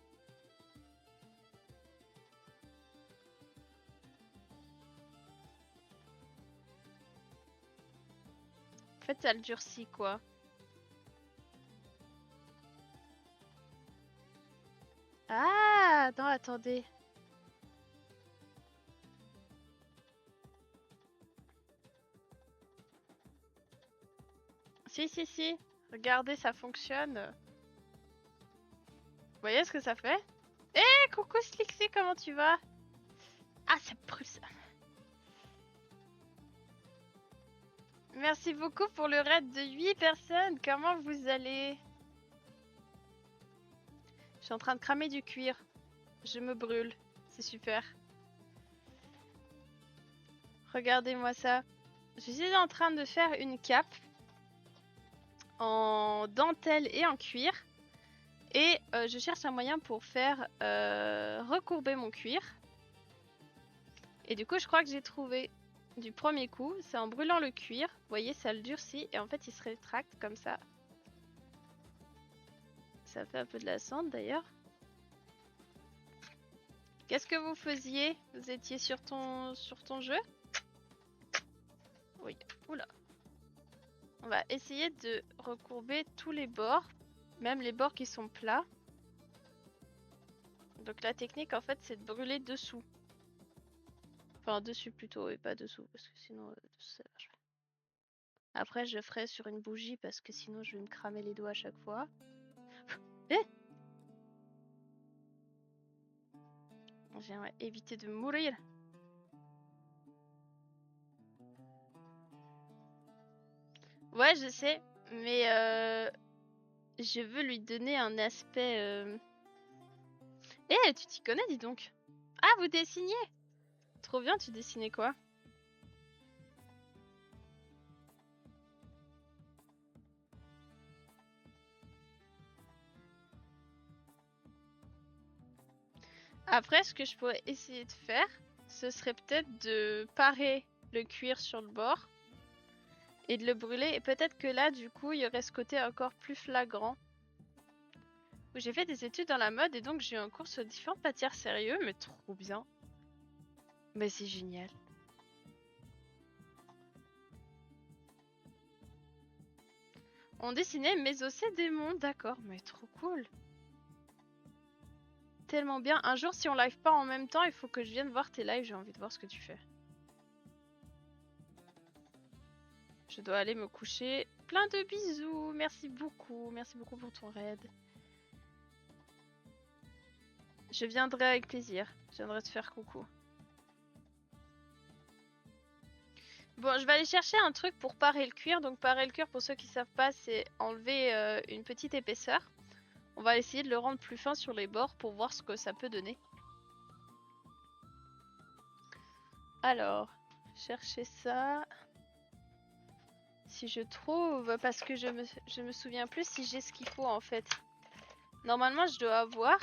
En fait, ça le durcit, quoi. Ah, non, attendez. Si. Regardez, ça fonctionne. Vous voyez ce que ça fait? Eh, coucou Slixy, comment tu vas? Ah, ça brûle ça. Merci beaucoup pour le raid de 8 personnes. Comment vous allez? Je suis en train de cramer du cuir. Je me brûle. C'est super. Regardez-moi ça. Je suis en train de faire une cape en dentelle et en cuir. Et je cherche un moyen pour faire recourber mon cuir. Et du coup, je crois que j'ai trouvé du premier coup. C'est en brûlant le cuir. Vous voyez, ça le durcit. Et en fait, il se rétracte comme ça. Ça fait un peu de la cendre d'ailleurs. Qu'est-ce que vous faisiez? Vous étiez sur ton jeu? Oui. Oula. On va essayer de recourber tous les bords. Même les bords qui sont plats. Donc la technique, en fait, c'est de brûler dessous. Enfin, dessus plutôt, et pas dessous, parce que sinon, dessous, ça marche pas. Après, je ferai sur une bougie, parce que sinon, je vais me cramer les doigts à chaque fois. Eh! J'aimerais éviter de mourir. Ouais, je sais, mais je veux lui donner un aspect... Eh, tu t'y connais, dis donc. Ah, vous dessinez? Trop bien, tu dessinais quoi? Après, ce que je pourrais essayer de faire, ce serait peut-être de parer le cuir sur le bord et de le brûler. Et peut-être que là, du coup, il y aurait ce côté encore plus flagrant. J'ai fait des études dans la mode et donc j'ai eu un cours sur différentes matières sérieuses, mais trop bien. Mais c'est génial. On dessinait Mésocédémon, d'accord, mais trop cool. Tellement bien. Un jour, si on live pas en même temps, il faut que je vienne voir tes lives, j'ai envie de voir ce que tu fais. Je dois aller me coucher. Plein de bisous, merci beaucoup pour ton raid. Je viendrai avec plaisir, je viendrai te faire coucou. Bon, je vais aller chercher un truc pour parer le cuir. Donc parer le cuir, pour ceux qui savent pas, c'est enlever une petite épaisseur. On va essayer de le rendre plus fin sur les bords pour voir ce que ça peut donner. Alors, chercher ça. Si je trouve, parce que je me souviens plus si j'ai ce qu'il faut en fait. Normalement, je dois avoir.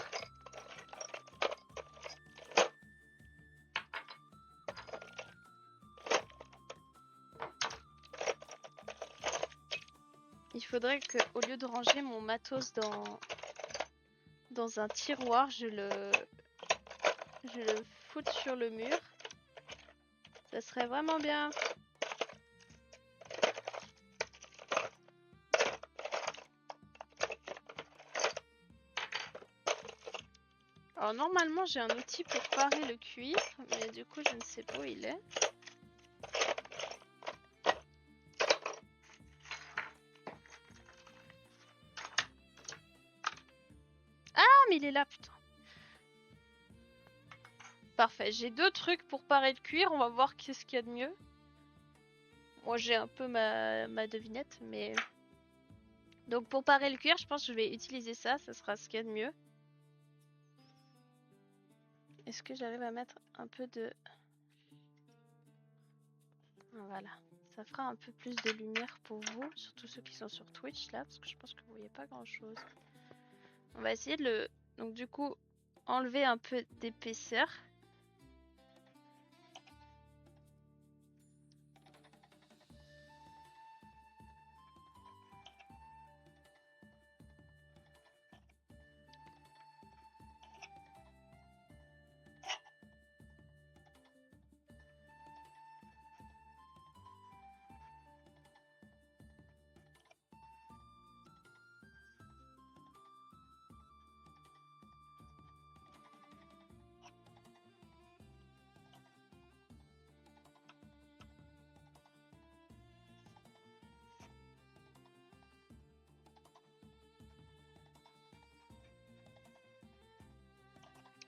Il faudrait que, au lieu de ranger mon matos dans un tiroir, je le foute sur le mur. Ça serait vraiment bien. Alors normalement j'ai un outil pour parer le cuir, mais du coup je ne sais pas où il est. Ah mais il est là putain. Parfait, j'ai deux trucs pour parer le cuir, on va voir qu'est-ce qu'il y a de mieux. Moi j'ai un peu ma devinette, mais... Donc pour parer le cuir, je pense que je vais utiliser ça, ça sera ce qu'il y a de mieux. Est-ce que j'arrive à mettre un peu de... Voilà, ça fera un peu plus de lumière pour vous, surtout ceux qui sont sur Twitch là, parce que je pense que vous voyez pas grand chose. On va essayer de le... Donc du coup, enlever un peu d'épaisseur.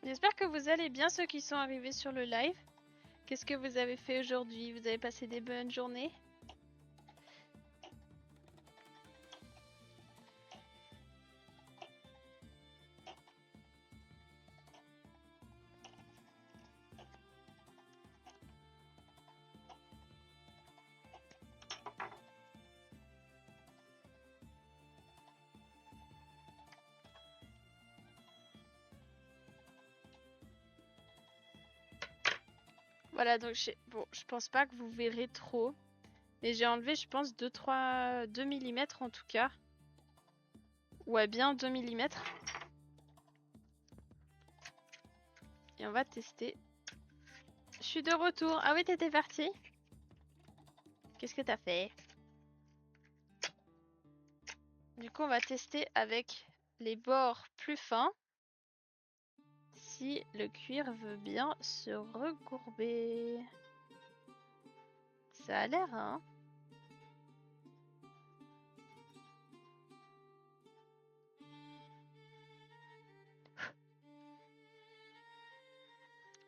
J'espère que vous allez bien ceux qui sont arrivés sur le live. Qu'est-ce que vous avez fait aujourd'hui? Vous avez passé des bonnes journées? Voilà, donc bon, je pense pas que vous verrez trop. Mais j'ai enlevé, je pense, 2 mm en tout cas. Ouais, bien 2 mm. Et on va tester. Je suis de retour. Ah oui, t'étais parti? Qu'est-ce que t'as fait? Du coup, on va tester avec les bords plus fins. Si le cuir veut bien se recourber. Ça a l'air, hein?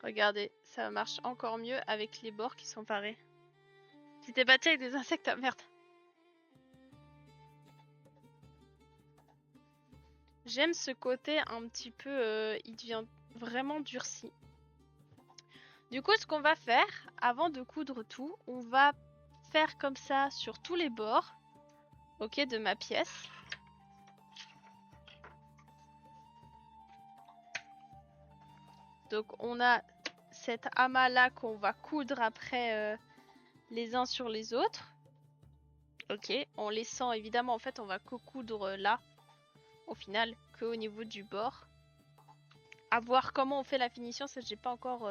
Regardez, ça marche encore mieux avec les bords qui sont parés. Tu t'es battu avec des insectes, ah merde. J'aime ce côté un petit peu, il devient vraiment durci. Du coup, ce qu'on va faire, avant de coudre tout, on va faire comme ça sur tous les bords, ok, de ma pièce. Donc on a cet amas là qu'on va coudre après les uns sur les autres. Ok, en laissant évidemment en fait on va coudre là au final que au niveau du bord. À voir comment on fait la finition, ça j'ai pas encore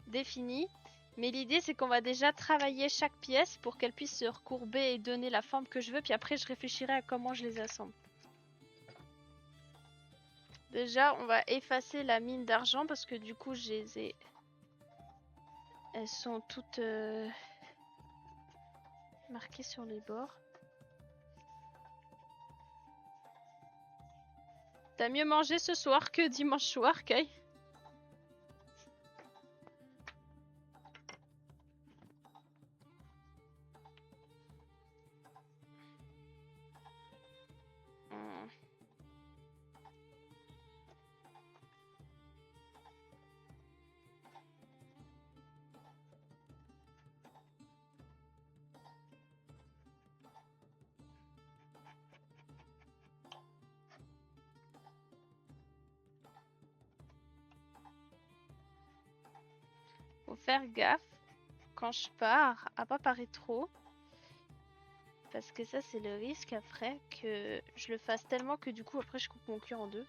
défini. Mais l'idée c'est qu'on va déjà travailler chaque pièce pour qu'elle puisse se recourber et donner la forme que je veux. Puis après je réfléchirai à comment je les assemble. Déjà on va effacer la mine d'argent parce que du coup je les ai... Elles sont toutes marquées sur les bords. T'as mieux mangé ce soir que dimanche soir, Kai? Faut faire gaffe quand je pars à pas paraître trop. Parce que ça c'est le risque après que je le fasse tellement que du coup après je coupe mon cul en deux.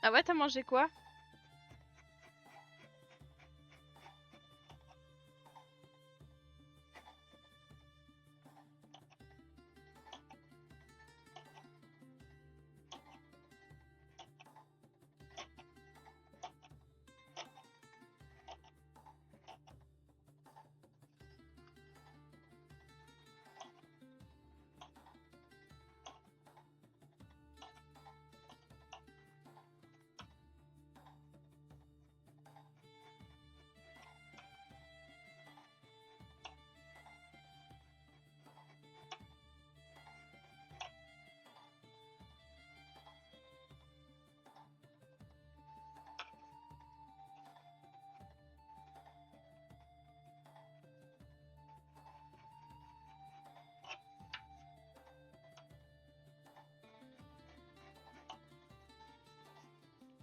Ah ouais, t'as mangé quoi?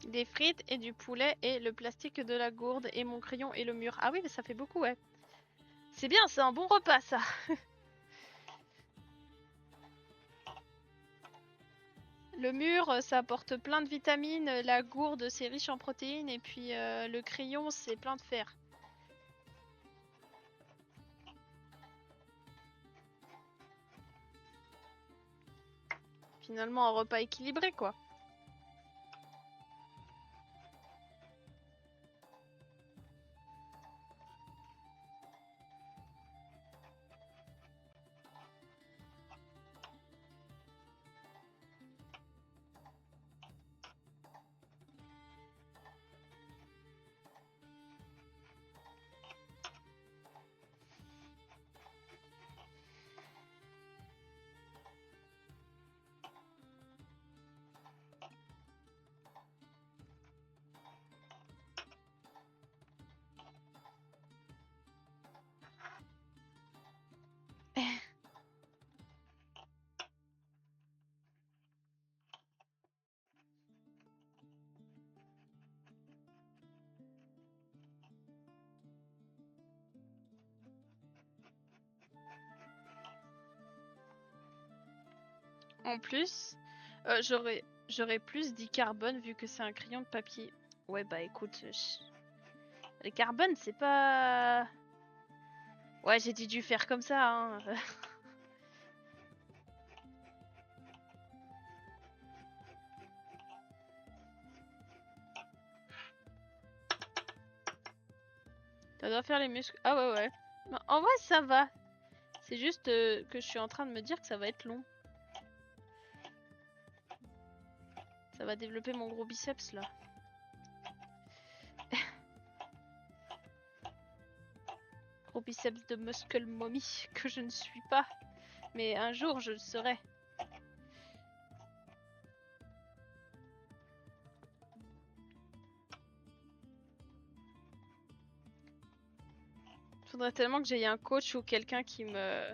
Des frites et du poulet et le plastique de la gourde et mon crayon et le mur. Ah oui, mais ça fait beaucoup, ouais. C'est bien, c'est un bon repas, ça. Le mur, ça apporte plein de vitamines. La gourde, c'est riche en protéines. Et puis le crayon, c'est plein de fer. Finalement, un repas équilibré, quoi. En plus, j'aurais plus dit carbone vu que c'est un crayon de papier. Ouais, bah écoute, le carbone, c'est pas... Ouais, j'ai dû faire comme ça, hein. Ça doit faire les muscles. Ah ouais, ouais. Bah, en vrai, ça va. C'est juste que je suis en train de me dire que ça va être long. Ça va développer mon gros biceps, là. Gros biceps de muscle mommy que je ne suis pas. Mais un jour, je le serai. Faudrait tellement que j'aie un coach ou quelqu'un qui me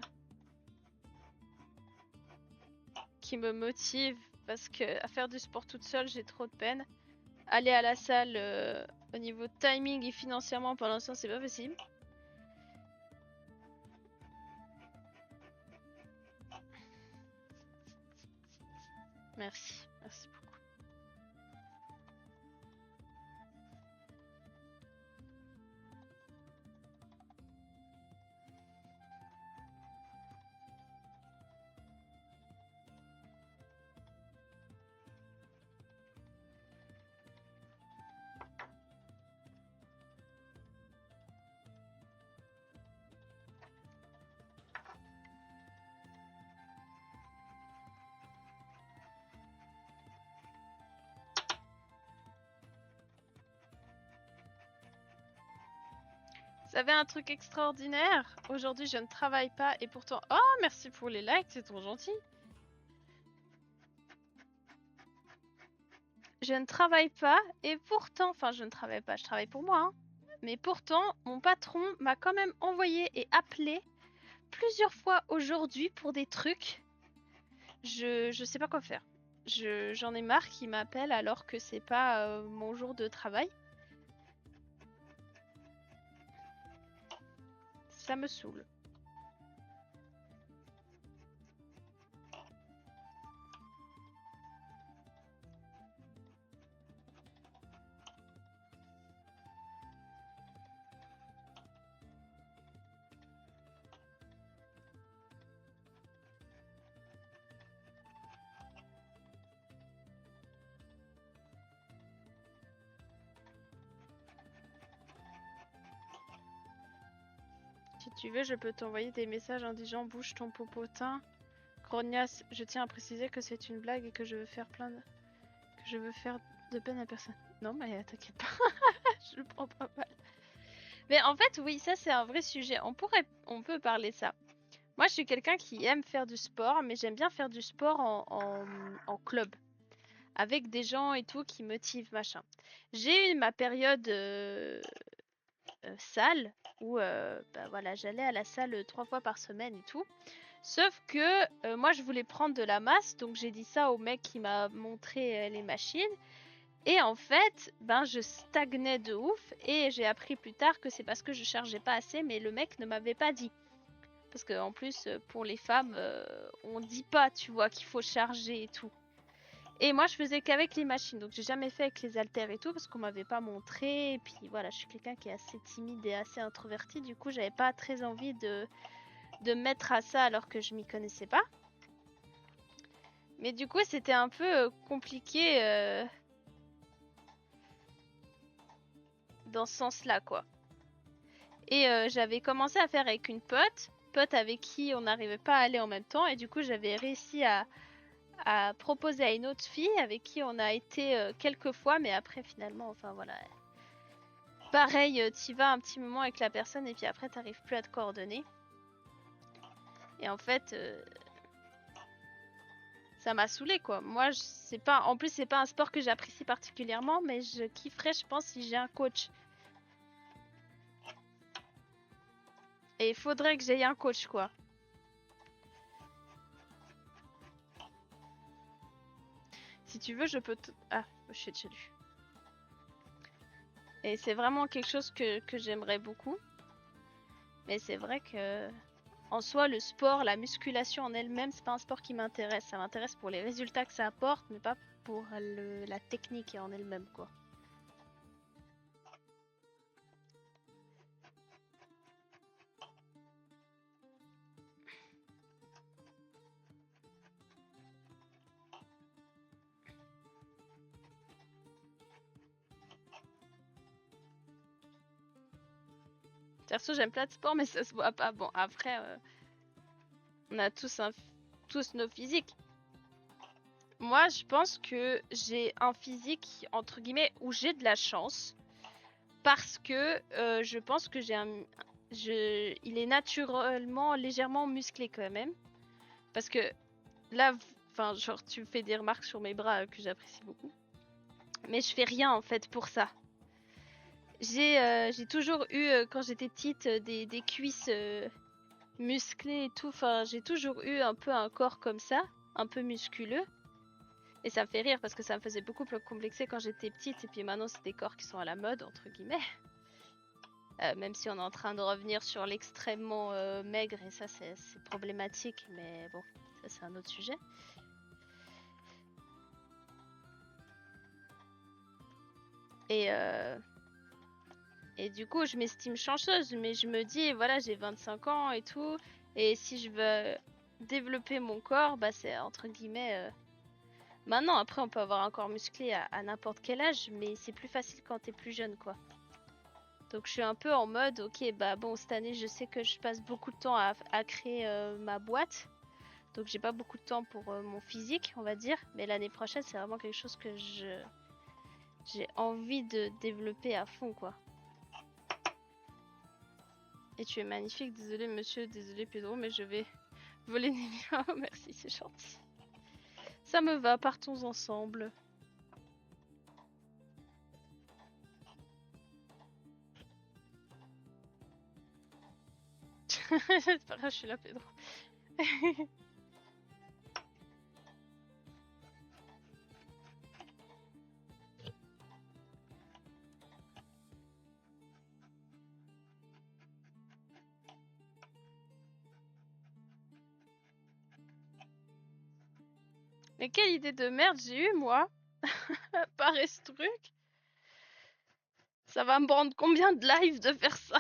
motive parce que à faire du sport toute seule, j'ai trop de peine. aller à la salle au niveau timing et financièrement pour l'instant c'est pas possible. Merci, merci beaucoup. Vous savez un truc extraordinaire? Aujourd'hui je ne travaille pas et pourtant... Oh merci pour les likes, c'est trop gentil. Je ne travaille pas et pourtant... Enfin je ne travaille pas, je travaille pour moi. Hein. Mais pourtant mon patron m'a quand même envoyé et appelé plusieurs fois aujourd'hui pour des trucs. Je sais pas quoi faire. J'en ai marre qu'il m'appelle alors que c'est pas mon jour de travail. Ça me saoule. Si tu veux, je peux t'envoyer des messages en disant bouge ton popotin. Grognasse, je tiens à préciser que c'est une blague et que je veux faire que je veux faire de peine à personne. Non mais t'inquiète pas, je le prends pas mal. Mais en fait, oui, ça c'est un vrai sujet. On peut parler ça. Moi, je suis quelqu'un qui aime faire du sport, mais j'aime bien faire du sport en club. Avec des gens et tout qui motivent, machin. J'ai eu ma période salle où bah voilà, j'allais à la salle 3 fois par semaine et tout. Sauf que moi je voulais prendre de la masse, donc j'ai dit ça au mec qui m'a montré les machines. Et en fait, ben je stagnais de ouf et j'ai appris plus tard que c'est parce que je chargeais pas assez, mais le mec ne m'avait pas dit. Parce que en plus, pour les femmes, on dit pas, tu vois, qu'il faut charger et tout. Et moi, je faisais qu'avec les machines, donc j'ai jamais fait avec les haltères et tout parce qu'on m'avait pas montré. Et puis voilà, je suis quelqu'un qui est assez timide et assez introverti, du coup, j'avais pas très envie de me mettre à ça alors que je m'y connaissais pas. Mais du coup, c'était un peu compliqué dans ce sens-là, quoi. Et j'avais commencé à faire avec une pote avec qui on n'arrivait pas à aller en même temps, et du coup, j'avais réussi à proposer à une autre fille avec qui on a été quelques fois, mais après, finalement, enfin voilà. Pareil, t'y vas un petit moment avec la personne, et puis après, t'arrives plus à te coordonner. Et en fait, ça m'a saoulé quoi. Moi, c'est pas, en plus, c'est pas un sport que j'apprécie particulièrement, mais je kifferais, je pense, si j'ai un coach. Et il faudrait que j'aie un coach quoi. Si tu veux, je peux te... Ah, shit, j'ai lu. Et c'est vraiment quelque chose que j'aimerais beaucoup. Mais c'est vrai que, en soi, le sport, la musculation en elle-même, c'est pas un sport qui m'intéresse. Ça m'intéresse pour les résultats que ça apporte, mais pas pour la technique en elle-même quoi. Perso, j'aime plein de sport, mais ça se voit pas. Bon, après, on a tous nos physiques. Moi, je pense que j'ai un physique, entre guillemets, où j'ai de la chance. Parce que je pense que il est naturellement légèrement musclé quand même. Parce que là, enfin, genre, tu me fais des remarques sur mes bras que j'apprécie beaucoup. Mais je fais rien en fait pour ça. J'ai toujours eu, quand j'étais petite, des cuisses musclées et tout. Enfin, j'ai toujours eu un peu un corps comme ça, un peu musculeux. Et ça me fait rire parce que ça me faisait beaucoup plus complexer quand j'étais petite et puis maintenant c'est des corps qui sont à la mode entre guillemets. Même si on est en train de revenir sur l'extrêmement maigre et ça c'est problématique, mais bon, ça c'est un autre sujet. Et du coup je m'estime chanceuse, mais je me dis voilà j'ai 25 ans et tout, et si je veux développer mon corps, bah c'est entre guillemets maintenant. Après on peut avoir un corps musclé à n'importe quel âge, mais c'est plus facile quand t'es plus jeune quoi. Donc je suis un peu en mode, ok, bah bon, cette année, je sais que je passe beaucoup de temps à créer ma boîte. Donc j'ai pas beaucoup de temps pour mon physique, on va dire. Mais l'année prochaine, c'est vraiment quelque chose que j'ai envie de développer à fond, quoi. Et tu es magnifique, désolé monsieur, désolé Pedro, mais je vais voler les miens. Merci, c'est gentil. Ça me va, partons ensemble. C'est pas grave, je suis là, Pedro. Mais quelle idée de merde j'ai eu, moi. Pareil, ce truc. Ça va me prendre combien de lives de faire ça?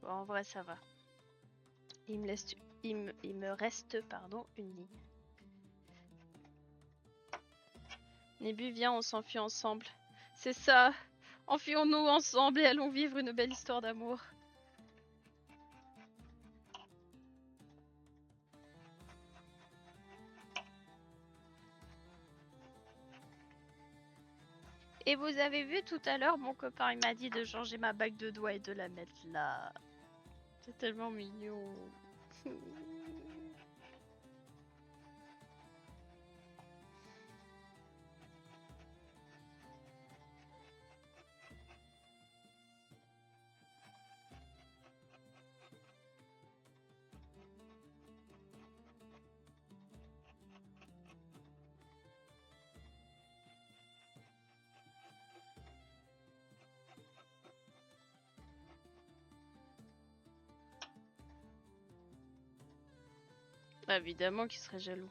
Bon, en vrai, ça va. Il me reste, pardon, une ligne. Nébu, viens, on s'enfuit ensemble. C'est ça. Enfuyons-nous ensemble et allons vivre une belle histoire d'amour. Et vous avez vu tout à l'heure, mon copain, il m'a dit de changer ma bague de doigts et de la mettre là. C'est tellement mignon. Évidemment qu'il serait jaloux.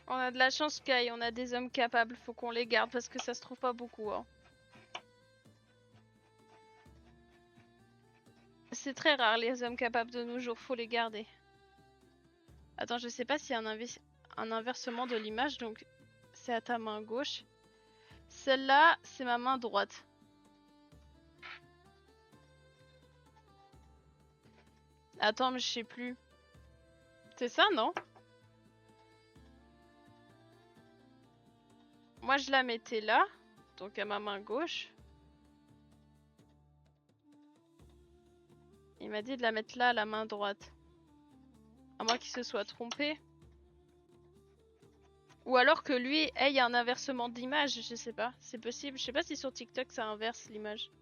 On a de la chance, Kai, on a des hommes capables, faut qu'on les garde parce que ça se trouve pas beaucoup. Hein. C'est très rare les hommes capables de nos jours, faut les garder. Attends, je sais pas s'il y a un inversement de l'image, donc c'est à ta main gauche. Celle-là, c'est ma main droite. Attends, mais je sais plus. C'est ça, non? Moi, je la mettais là, donc à ma main gauche. Il m'a dit de la mettre là, à la main droite. À moins qu'il se soit trompé. Ou alors que lui ait un inversement d'image, je sais pas. C'est possible. Je sais pas si sur TikTok ça inverse l'image.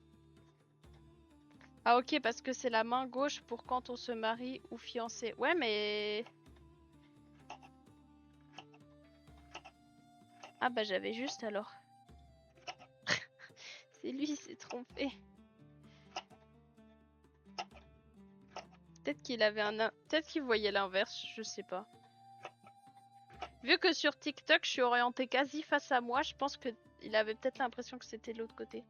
Ah ok, parce que c'est la main gauche pour quand on se marie ou fiancé. Ouais, mais... Ah bah j'avais juste alors. C'est lui, il s'est trompé. Peut-être qu'il avait peut-être qu'il voyait l'inverse, je sais pas. Vu que sur TikTok, je suis orientée quasi face à moi, je pense que il avait peut-être l'impression que c'était de l'autre côté.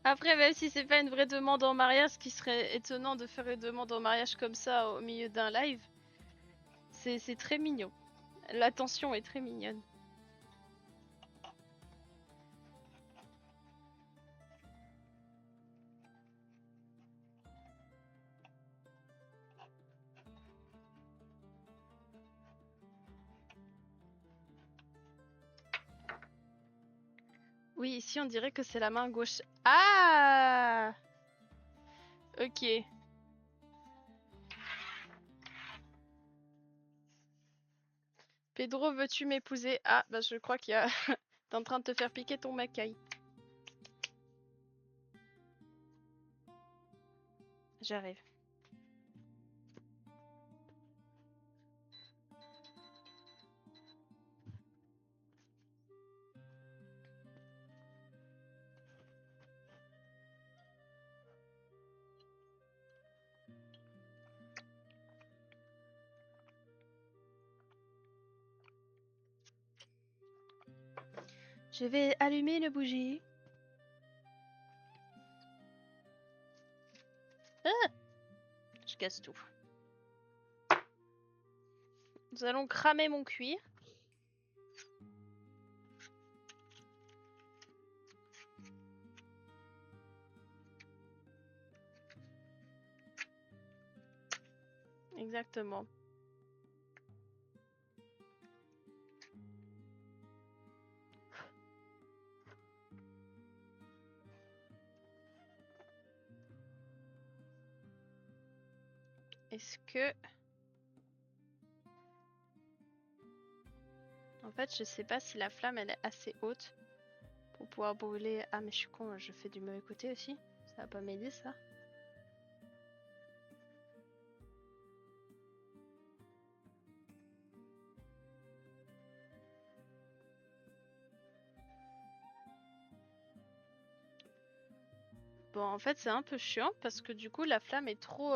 Après, même si c'est pas une vraie demande en mariage, ce qui serait étonnant de faire une demande en mariage comme ça au milieu d'un live, c'est très mignon. L'attention est très mignonne. Oui, ici on dirait que c'est la main gauche. Ah! Ok. Pedro, veux-tu m'épouser? Ah, bah je crois qu'il y a... T'es en train de te faire piquer ton macaille. J'arrive. Je vais allumer une bougie. Ah! Je casse tout. Nous allons cramer mon cuir. Exactement. Est-ce que... En fait, je sais pas si la flamme elle est assez haute pour pouvoir brûler... Ah mais je suis con, je fais du mauvais côté aussi. Ça va pas m'aider ça. Bon, en fait, c'est un peu chiant parce que du coup, la flamme est trop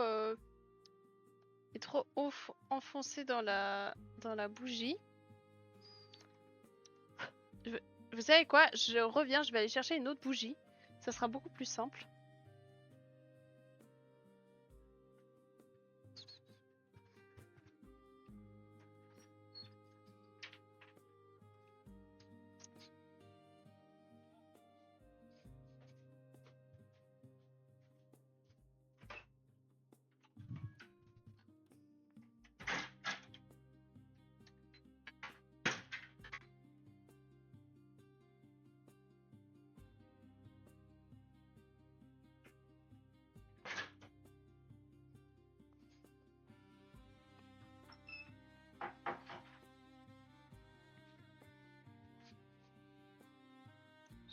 enfoncée dans la bougie. Vous savez quoi? Je reviens, je vais aller chercher une autre bougie. Ça sera beaucoup plus simple.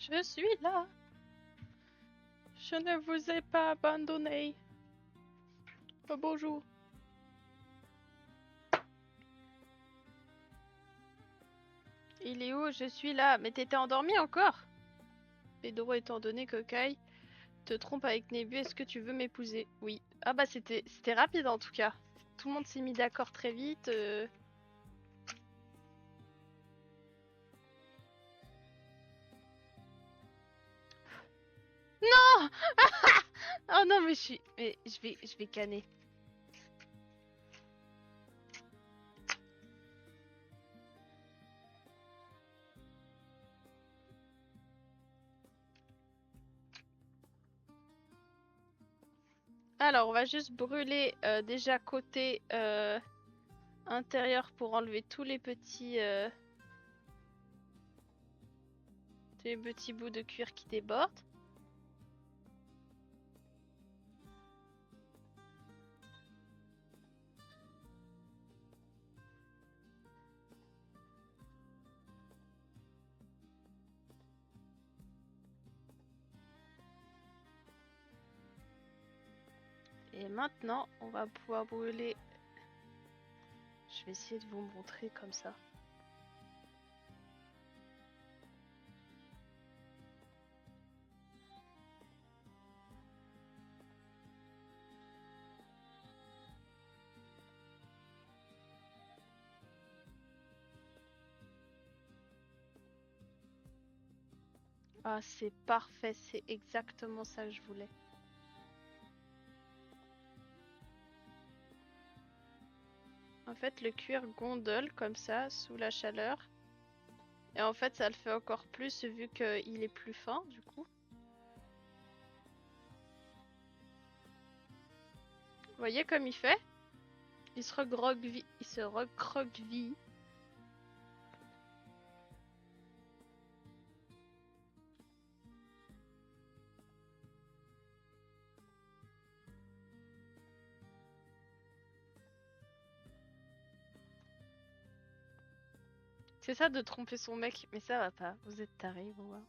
Je suis là. Je ne vous ai pas abandonné. Bonjour. Il est où? Je suis là. Mais t'étais endormi encore? Pedro, étant donné que Kai te trompe avec Nebu, est-ce que tu veux m'épouser? Oui. Ah bah c'était rapide en tout cas. Tout le monde s'est mis d'accord très vite. Non. Oh non mais je vais canner. Alors on va juste brûler déjà côté intérieur pour enlever tous les petits bouts de cuir qui débordent. Et maintenant, on va pouvoir brûler. Je vais essayer de vous montrer comme ça. Ah, c'est parfait, c'est exactement ça que je voulais. En fait, le cuir gondole comme ça, sous la chaleur. Et en fait, ça le fait encore plus vu qu'il est plus fin, du coup. Vous voyez comme il fait? Il se recroqueville. C'est ça de tromper son mec, mais ça va pas. Vous êtes tarés, vous. Hein.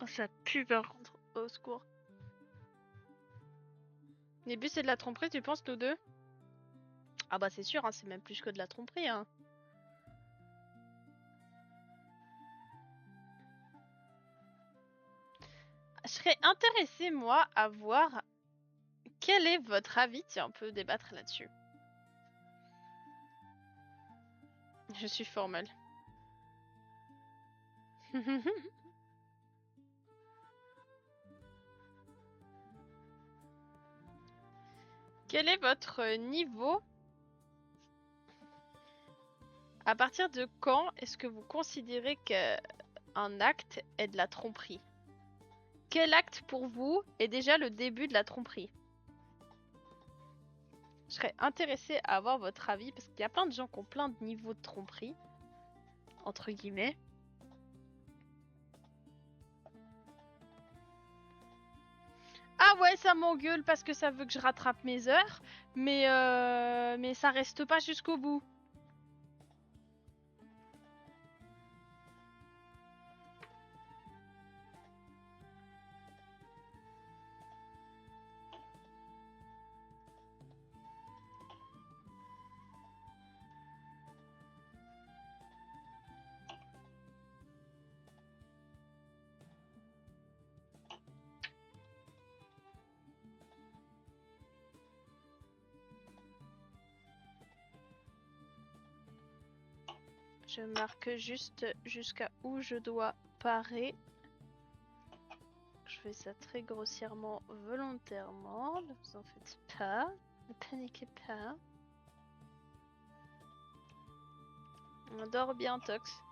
Oh, ça pue par contre. Au secours. Le but c'est de la tromperie, tu penses, nous deux? Ah bah c'est sûr, hein, c'est même plus que de la tromperie. Hein. Je serais intéressée, moi, à voir quel est votre avis. Tiens, on peut débattre là-dessus. Je suis formelle. Quel est votre niveau? À partir de quand est-ce que vous considérez qu'un acte est de la tromperie? Quel acte pour vous est déjà le début de la tromperie? Je serais intéressée à avoir votre avis parce qu'il y a plein de gens qui ont plein de niveaux de tromperie, entre guillemets. Ah ouais, ça m'engueule parce que ça veut que je rattrape mes heures, mais ça reste pas jusqu'au bout. Je marque juste jusqu'à où je dois parer. Je fais ça très grossièrement, volontairement. Ne vous en faites pas. Ne paniquez pas. On dort bien, Tox.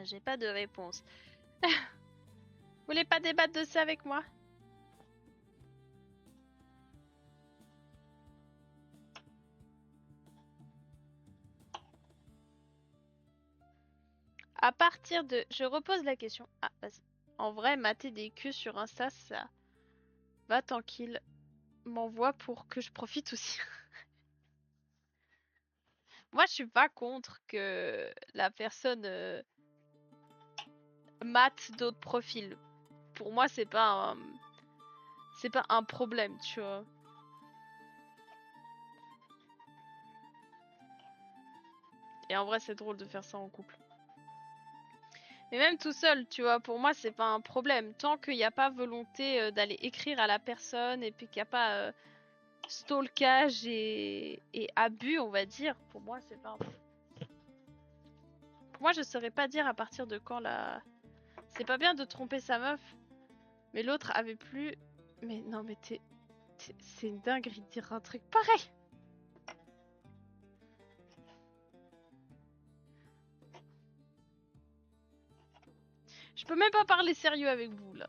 J'ai pas de réponse. Vous voulez pas débattre de ça avec moi? À partir de... Je repose la question. Ah, en vrai, mater des culs sur Insta, ça va tranquille. m'envoie pour que je profite aussi. Moi, je suis pas contre que la personne mate d'autres profils. Pour moi, c'est pas un problème, tu vois. Et en vrai, c'est drôle de faire ça en couple. Mais même tout seul, tu vois, pour moi, c'est pas un problème. Tant qu'il n'y a pas volonté d'aller écrire à la personne et puis qu'il n'y a pas stalkage et abus, on va dire, pour moi, c'est pas un problème. Pour moi, je saurais pas dire à partir de quand la... C'est pas bien de tromper sa meuf, mais l'autre avait plus... Mais non, mais c'est une dinguerie de dire un truc pareil. Je peux même pas parler sérieux avec vous, là.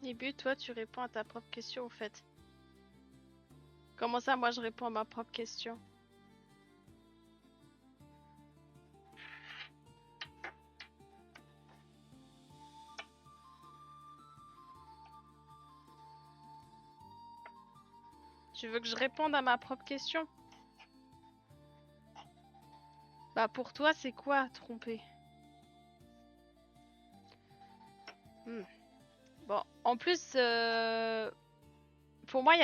Début, toi, tu réponds à ta propre question, au fait. Comment ça, moi, je réponds à ma propre question? Tu veux que je réponde à ma propre question? Bah, pour toi, c'est quoi, tromper? Bon, en plus, pour moi,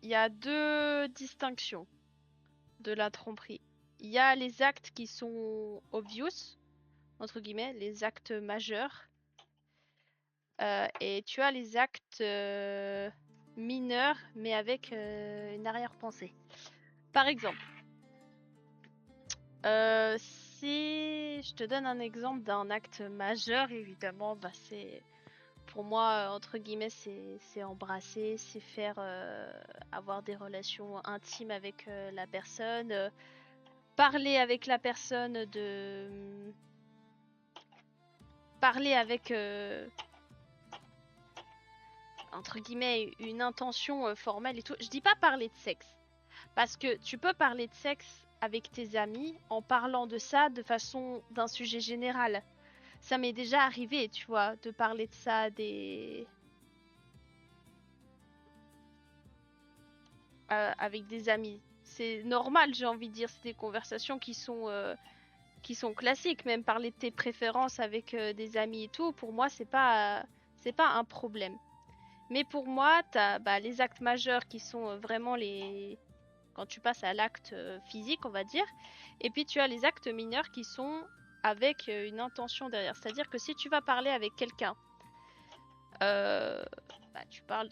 il y a deux distinctions de la tromperie. Il y a les actes qui sont obvious, entre guillemets, les actes majeurs, et tu as les actes mineurs, mais avec une arrière-pensée. Par exemple, si je te donne un exemple d'un acte majeur, évidemment, bah c'est pour moi entre guillemets c'est embrasser, c'est faire avoir des relations intimes avec la personne, parler avec la personne de... Parler avec, entre guillemets, une intention formelle et tout. Je dis pas parler de sexe. Parce que tu peux parler de sexe avec tes amis en parlant de ça de façon d'un sujet général. Ça m'est déjà arrivé, tu vois, de parler de ça avec des amis. C'est normal, j'ai envie de dire, c'est des conversations qui sont classiques. Même parler de tes préférences avec des amis et tout, pour moi, c'est pas un problème. Mais pour moi, t'as les actes majeurs qui sont vraiment les... Quand tu passes à l'acte physique, on va dire. Et puis tu as les actes mineurs qui sont avec une intention derrière. C'est-à-dire que si tu vas parler avec quelqu'un, euh, tu parles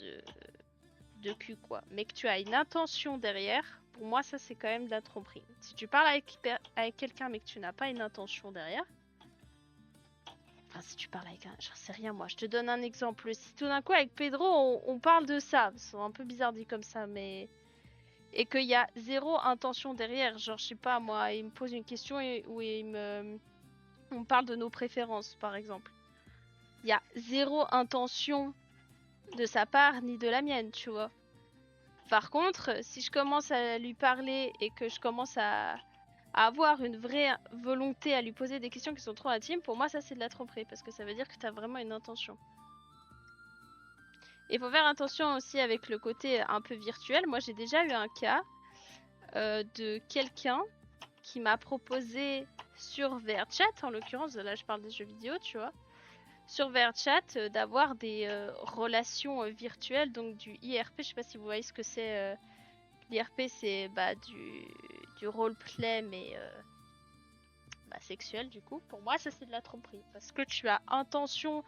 de cul, quoi. Mais que tu as une intention derrière, pour moi, ça, c'est quand même de la tromperie. Si tu parles avec quelqu'un, mais que tu n'as pas une intention derrière... Enfin, si tu parles avec un... J'en sais rien, moi. Je te donne un exemple. Si tout d'un coup, avec Pedro, on parle de ça. C'est un peu bizarre dit comme ça, mais... Et qu'il y a zéro intention derrière. Genre, je sais pas, moi, il me pose une question où on parle de nos préférences, par exemple. Il y a zéro intention de sa part, ni de la mienne, tu vois. Par contre, si je commence à lui parler et que je commence à avoir une vraie volonté à lui poser des questions qui sont trop intimes, pour moi, ça, c'est de la tromperie. Parce que ça veut dire que tu as vraiment une intention. Il faut faire attention aussi avec le côté un peu virtuel. Moi, j'ai déjà eu un cas de quelqu'un qui m'a proposé sur VRChat, en l'occurrence, là je parle des jeux vidéo, tu vois, sur VRChat, d'avoir des relations virtuelles, donc du IRP, je sais pas si vous voyez ce que c'est. L'IRP, c'est du roleplay, mais sexuel, du coup. Pour moi, ça c'est de la tromperie, parce que tu as intention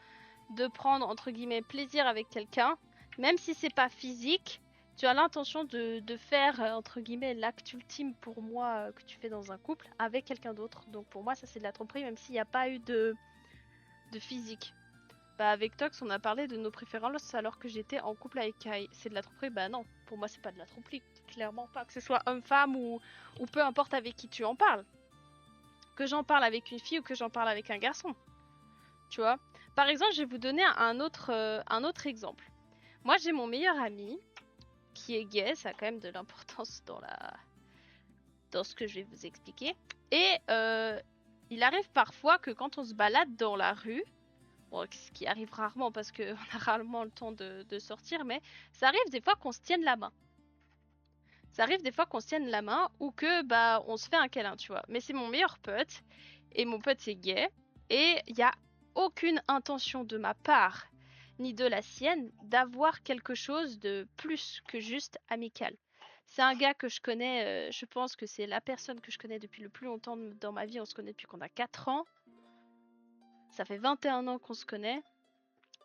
de prendre, entre guillemets, plaisir avec quelqu'un, même si c'est pas physique, tu as l'intention de faire, entre guillemets, l'acte ultime pour moi que tu fais dans un couple avec quelqu'un d'autre. Donc pour moi, ça c'est de la tromperie, même s'il n'y a pas eu de physique. Avec Tox, on a parlé de nos préférences alors que j'étais en couple avec Kai. C'est de la tromperie? Bah non, pour moi c'est pas de la tromperie, clairement pas. Que ce soit homme-femme ou peu importe avec qui tu en parles. Que j'en parle avec une fille ou que j'en parle avec un garçon. Tu vois? Par exemple, je vais vous donner un autre exemple. Moi, j'ai mon meilleur ami qui est gay, ça a quand même de l'importance dans ce que je vais vous expliquer. Et il arrive parfois que quand on se balade dans la rue, bon, ce qui arrive rarement parce qu'on a rarement le temps de sortir, mais ça arrive des fois qu'on se tienne la main. Ça arrive des fois qu'on se tienne la main ou que on se fait un câlin, tu vois. Mais c'est mon meilleur pote et mon pote c'est gay et il y a aucune intention de ma part ni de la sienne d'avoir quelque chose de plus que juste amical. C'est un gars que je connais, je pense que c'est la personne que je connais depuis le plus longtemps dans ma vie. On se connaît depuis qu'on a 4 ans. Ça fait 21 ans qu'on se connaît.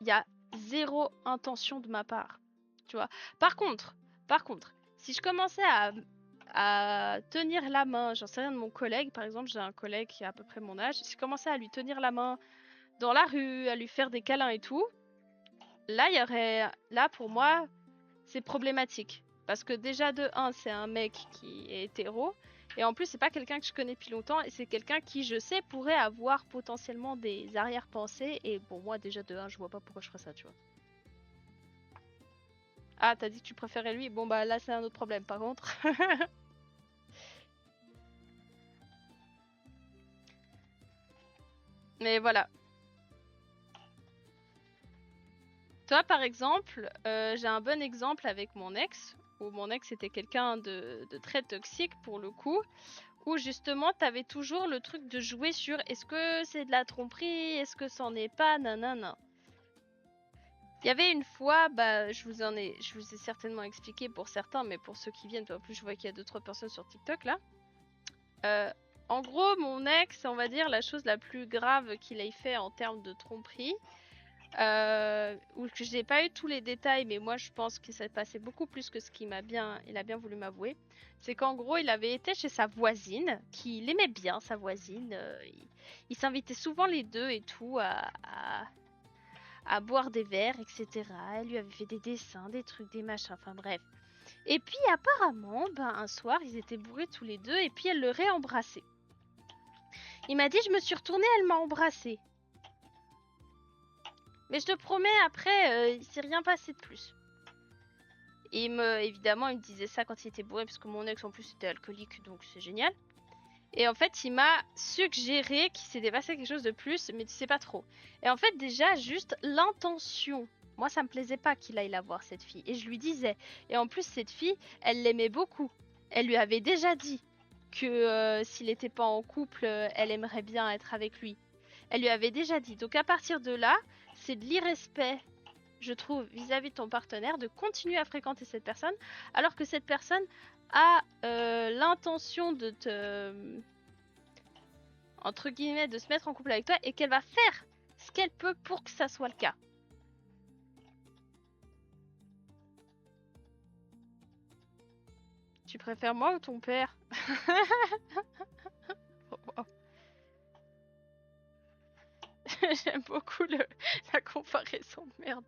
Il y a zéro intention de ma part. Tu vois. Par contre, si je commençais à tenir la main, j'en sais rien de mon collègue, par exemple, j'ai un collègue qui a à peu près mon âge, si je commençais à lui tenir la main dans la rue, à lui faire des câlins et tout, là pour moi, c'est problématique. Parce que déjà de 1, c'est un mec qui est hétéro, et en plus c'est pas quelqu'un que je connais depuis longtemps, et c'est quelqu'un qui je sais pourrait avoir potentiellement des arrière-pensées, et bon moi déjà de 1, je vois pas pourquoi je ferais ça, tu vois. Ah, t'as dit que tu préférais lui? Bon bah là c'est un autre problème par contre. Mais voilà. Toi par exemple, j'ai un bon exemple avec mon ex, où mon ex était quelqu'un de très toxique pour le coup, où justement t'avais toujours le truc de jouer sur est-ce que c'est de la tromperie, est-ce que c'en est pas, nanana. Il y avait une fois, je vous ai certainement expliqué pour certains, mais pour ceux qui viennent, en plus je vois qu'il y a 2-3 personnes sur TikTok là. En gros, mon ex, on va dire la chose la plus grave qu'il ait fait en termes de tromperie, ou que j'ai pas eu tous les détails, mais moi je pense que ça passait beaucoup plus que ce qu'il a bien voulu m'avouer. C'est qu'en gros, il avait été chez sa voisine, qu'il aimait bien sa voisine. Il s'invitait souvent les deux et tout à boire des verres, etc. Elle lui avait fait des dessins, des trucs, des machins, enfin bref. Et puis apparemment, un soir, ils étaient bourrés tous les deux et puis elle le réembrassait. Il m'a dit, je me suis retournée, elle m'a embrassée. Mais je te promets, après, il s'est rien passé de plus. Et évidemment, il me disait ça quand il était bourré, parce que mon ex en plus était alcoolique, donc c'est génial. Et en fait, il m'a suggéré qu'il s'était passé quelque chose de plus, mais tu sais pas trop. Et en fait, déjà, juste l'intention. Moi, ça me plaisait pas qu'il aille la voir, cette fille. Et je lui disais. Et en plus, cette fille, elle l'aimait beaucoup. Elle lui avait déjà dit que s'il n'était pas en couple, elle aimerait bien être avec lui. Elle lui avait déjà dit. Donc à partir de là, c'est de l'irrespect, je trouve, vis-à-vis de ton partenaire, de continuer à fréquenter cette personne, alors que cette personne a l'intention de te, entre guillemets, de se mettre en couple avec toi et qu'elle va faire ce qu'elle peut pour que ça soit le cas. Tu préfères moi ou ton père? J'aime beaucoup la comparaison de merde.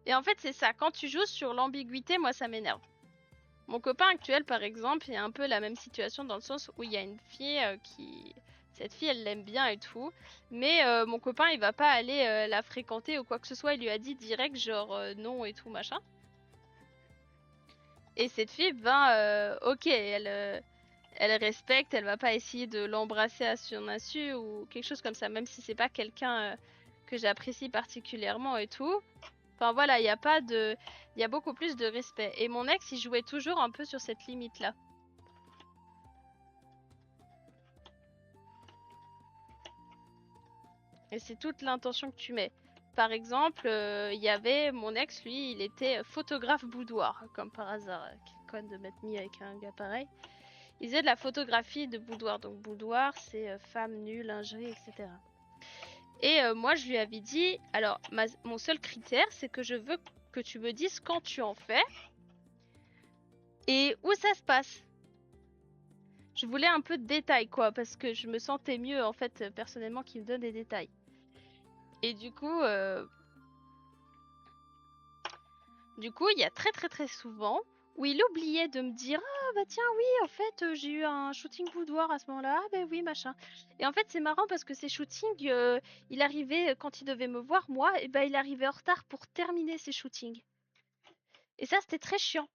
Et en fait, c'est ça. Quand tu joues sur l'ambiguïté, moi, ça m'énerve. Mon copain actuel, par exemple, il y a un peu la même situation dans le sens où il y a une fille qui... Cette fille, elle l'aime bien et tout. Mais mon copain, il va pas aller la fréquenter ou quoi que ce soit. Il lui a dit direct, genre non et tout, machin. Et cette fille, ok, elle respecte, elle va pas essayer de l'embrasser à son insu ou quelque chose comme ça, même si c'est pas quelqu'un que j'apprécie particulièrement et tout. Enfin voilà, il y a beaucoup plus de respect. Et mon ex, il jouait toujours un peu sur cette limite-là. Et c'est toute l'intention que tu mets. Par exemple, il y avait mon ex, lui, il était photographe boudoir, comme par hasard. Quel con de m'être mis avec un gars pareil. Il faisait de la photographie de boudoir. Donc boudoir, c'est femme nue, lingerie, etc. Et moi, je lui avais dit, alors, mon seul critère, c'est que je veux que tu me dises quand tu en fais et où ça se passe. Je voulais un peu de détails, quoi, parce que je me sentais mieux, en fait, personnellement, qu'il me donne des détails. Et du coup, il y a très très très souvent où il oubliait de me dire ah bah tiens oui en fait j'ai eu un shooting boudoir à ce moment-là, ah bah oui machin. Et en fait c'est marrant parce que ces shootings, il arrivait quand il devait me voir moi, et ben il arrivait en retard pour terminer ses shootings. Et ça c'était très chiant.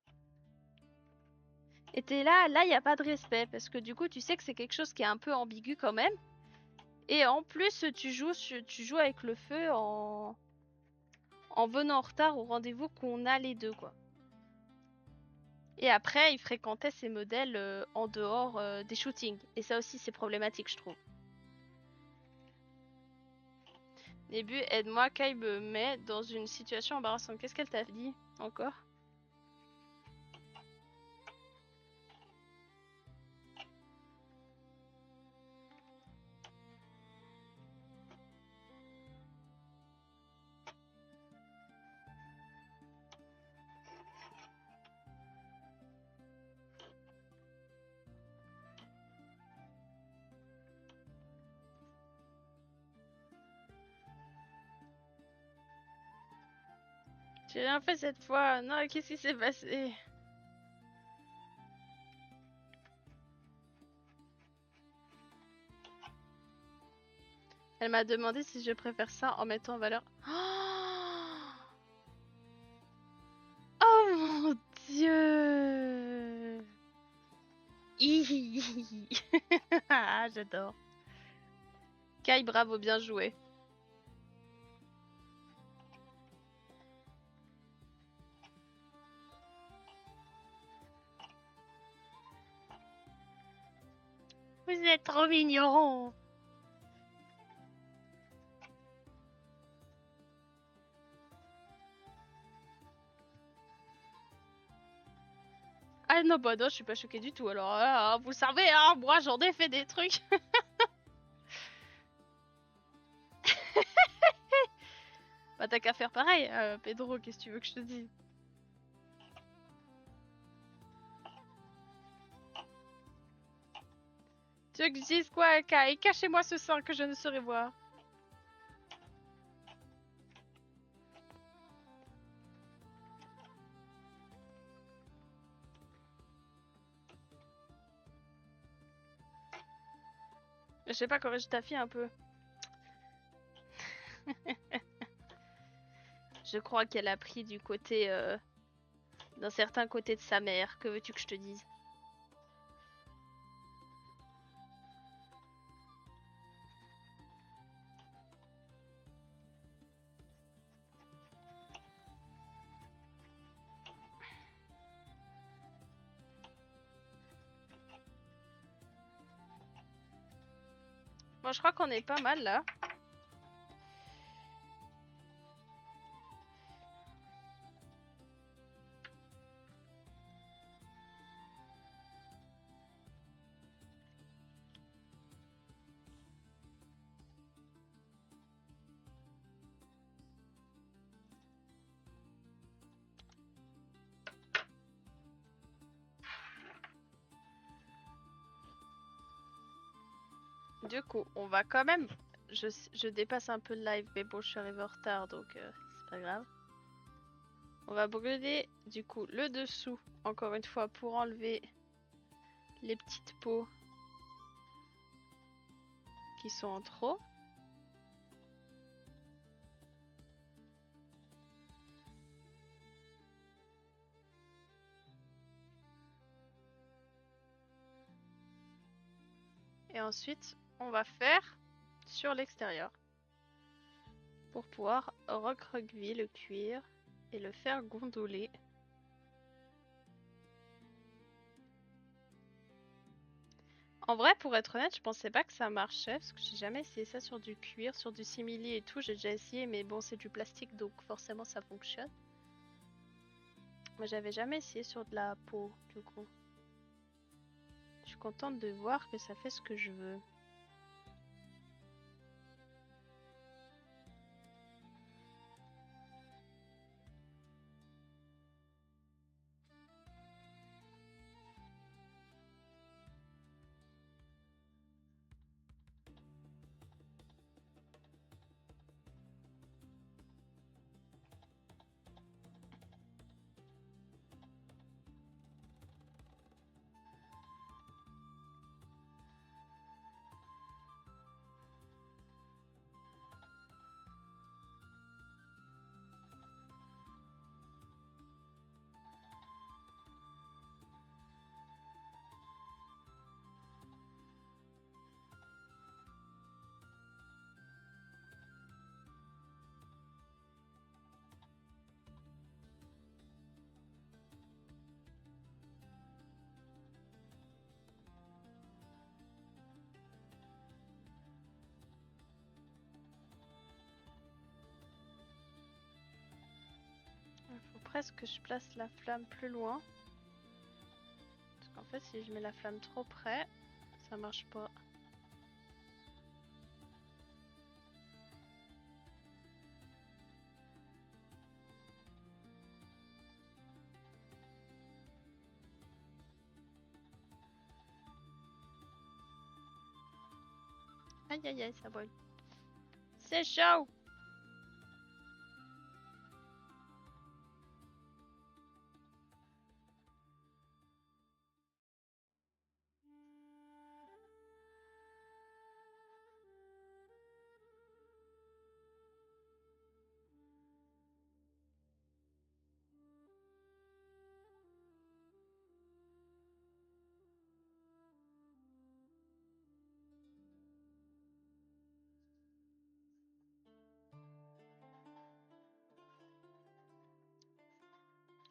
Et t'es là il y a pas de respect parce que du coup tu sais que c'est quelque chose qui est un peu ambigu quand même. Et en plus tu joues avec le feu en venant en retard au rendez-vous qu'on a les deux quoi. Et après, il fréquentait ces modèles en dehors des shootings. Et ça aussi, c'est problématique, je trouve. Début, aide-moi, Kai me met dans une situation embarrassante. Qu'est-ce qu'elle t'a dit encore? J'ai rien fait cette fois. Non, qu'est-ce qui s'est passé? Elle m'a demandé si je préfère ça en mettant en valeur. Oh mon dieu! Ah, j'adore. Kai, bravo, bien joué. Vous êtes trop mignons. Ah non, bah non, je suis pas choquée du tout. Alors, vous savez, hein, moi j'en ai fait des trucs. Bah t'as qu'à faire pareil, Pedro, qu'est-ce que tu veux que je te dise? Tu veux que je dise quoi, Kai? Cachez-moi ce sein que je ne saurais voir. Je sais pas, corrige ta fille un peu. Je crois qu'elle a pris du côté... d'un certain côté de sa mère. Que veux-tu que je te dise? Bon, je crois qu'on est pas mal là. Du coup, on va quand même... Je dépasse un peu le live, mais bon, je suis arrivée en retard, donc c'est pas grave. On va brûler, du coup, le dessous, encore une fois, pour enlever les petites peaux qui sont en trop. Et ensuite, on va faire sur l'extérieur pour pouvoir recroqueviller le cuir et le faire gondoler. En vrai, pour être honnête, je pensais pas que ça marchait parce que j'ai jamais essayé ça sur du cuir, sur du simili et tout. J'ai déjà essayé, mais bon, c'est du plastique donc forcément ça fonctionne. Moi, j'avais jamais essayé sur de la peau du coup. Je suis contente de voir que ça fait ce que je veux. Il faut presque que je place la flamme plus loin. Parce qu'en fait, si je mets la flamme trop près, ça marche pas. Aïe aïe aïe, ça brûle. C'est chaud!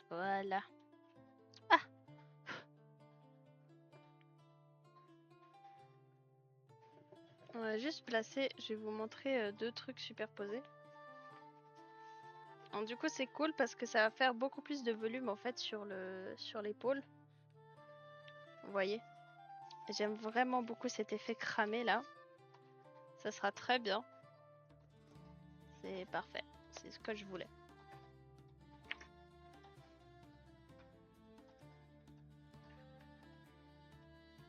Voilà. Ah! On va juste placer, je vais vous montrer deux trucs superposés. Donc, du coup, c'est cool parce que ça va faire beaucoup plus de volume en fait sur l'épaule. Vous voyez? J'aime vraiment beaucoup cet effet cramé là. Ça sera très bien. C'est parfait. C'est ce que je voulais.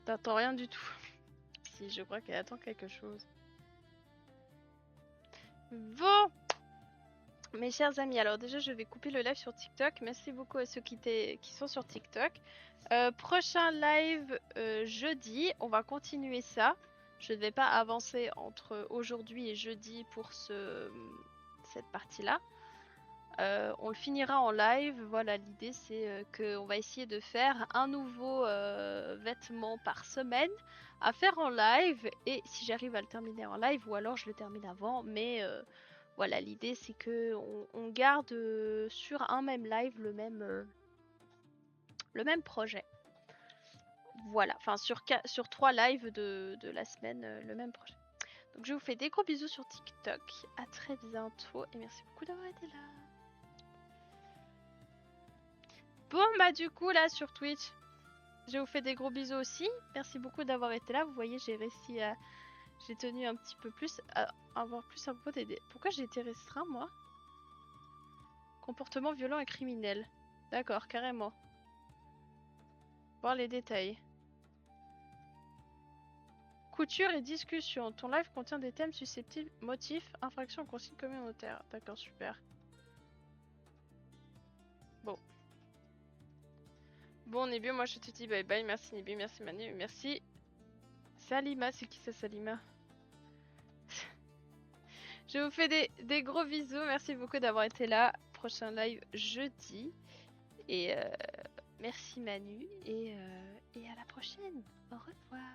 T'attends rien du tout. Si, je crois qu'elle attend quelque chose. Bon! Mes chers amis, alors déjà je vais couper le live sur TikTok. Merci beaucoup à ceux qui sont sur TikTok. Prochain live jeudi, on va continuer ça. Je ne vais pas avancer entre aujourd'hui et jeudi pour cette partie-là. On le finira en live. Voilà, l'idée c'est qu'on va essayer de faire un nouveau vêtement par semaine à faire en live. Et si j'arrive à le terminer en live, ou alors je le termine avant. Mais voilà, l'idée c'est que on garde sur un même live le même projet. Voilà, enfin sur 3 lives de la semaine, le même projet. Donc je vous fais des gros bisous sur TikTok. À très bientôt et merci beaucoup d'avoir été là. Bon bah du coup là sur Twitch, je vous fais des gros bisous aussi. Merci beaucoup d'avoir été là. Vous voyez, j'ai réussi à... J'ai tenu un petit peu plus à avoir plus un peu d'aider. Pourquoi j'ai été restreint moi? Comportement violent et criminel. D'accord, carrément. Voir les détails. Couture et discussion. Ton live contient des thèmes susceptibles, motifs, infractions, consignes communautaires. D'accord, super. Bon. Bon, Nibu, moi je te dis bye bye. Merci Nibu, merci Manu, merci. Salima, c'est qui ça Salima? Je vous fais des gros bisous. Merci beaucoup d'avoir été là. Prochain live jeudi. Et merci Manu. Et à la prochaine. Au revoir.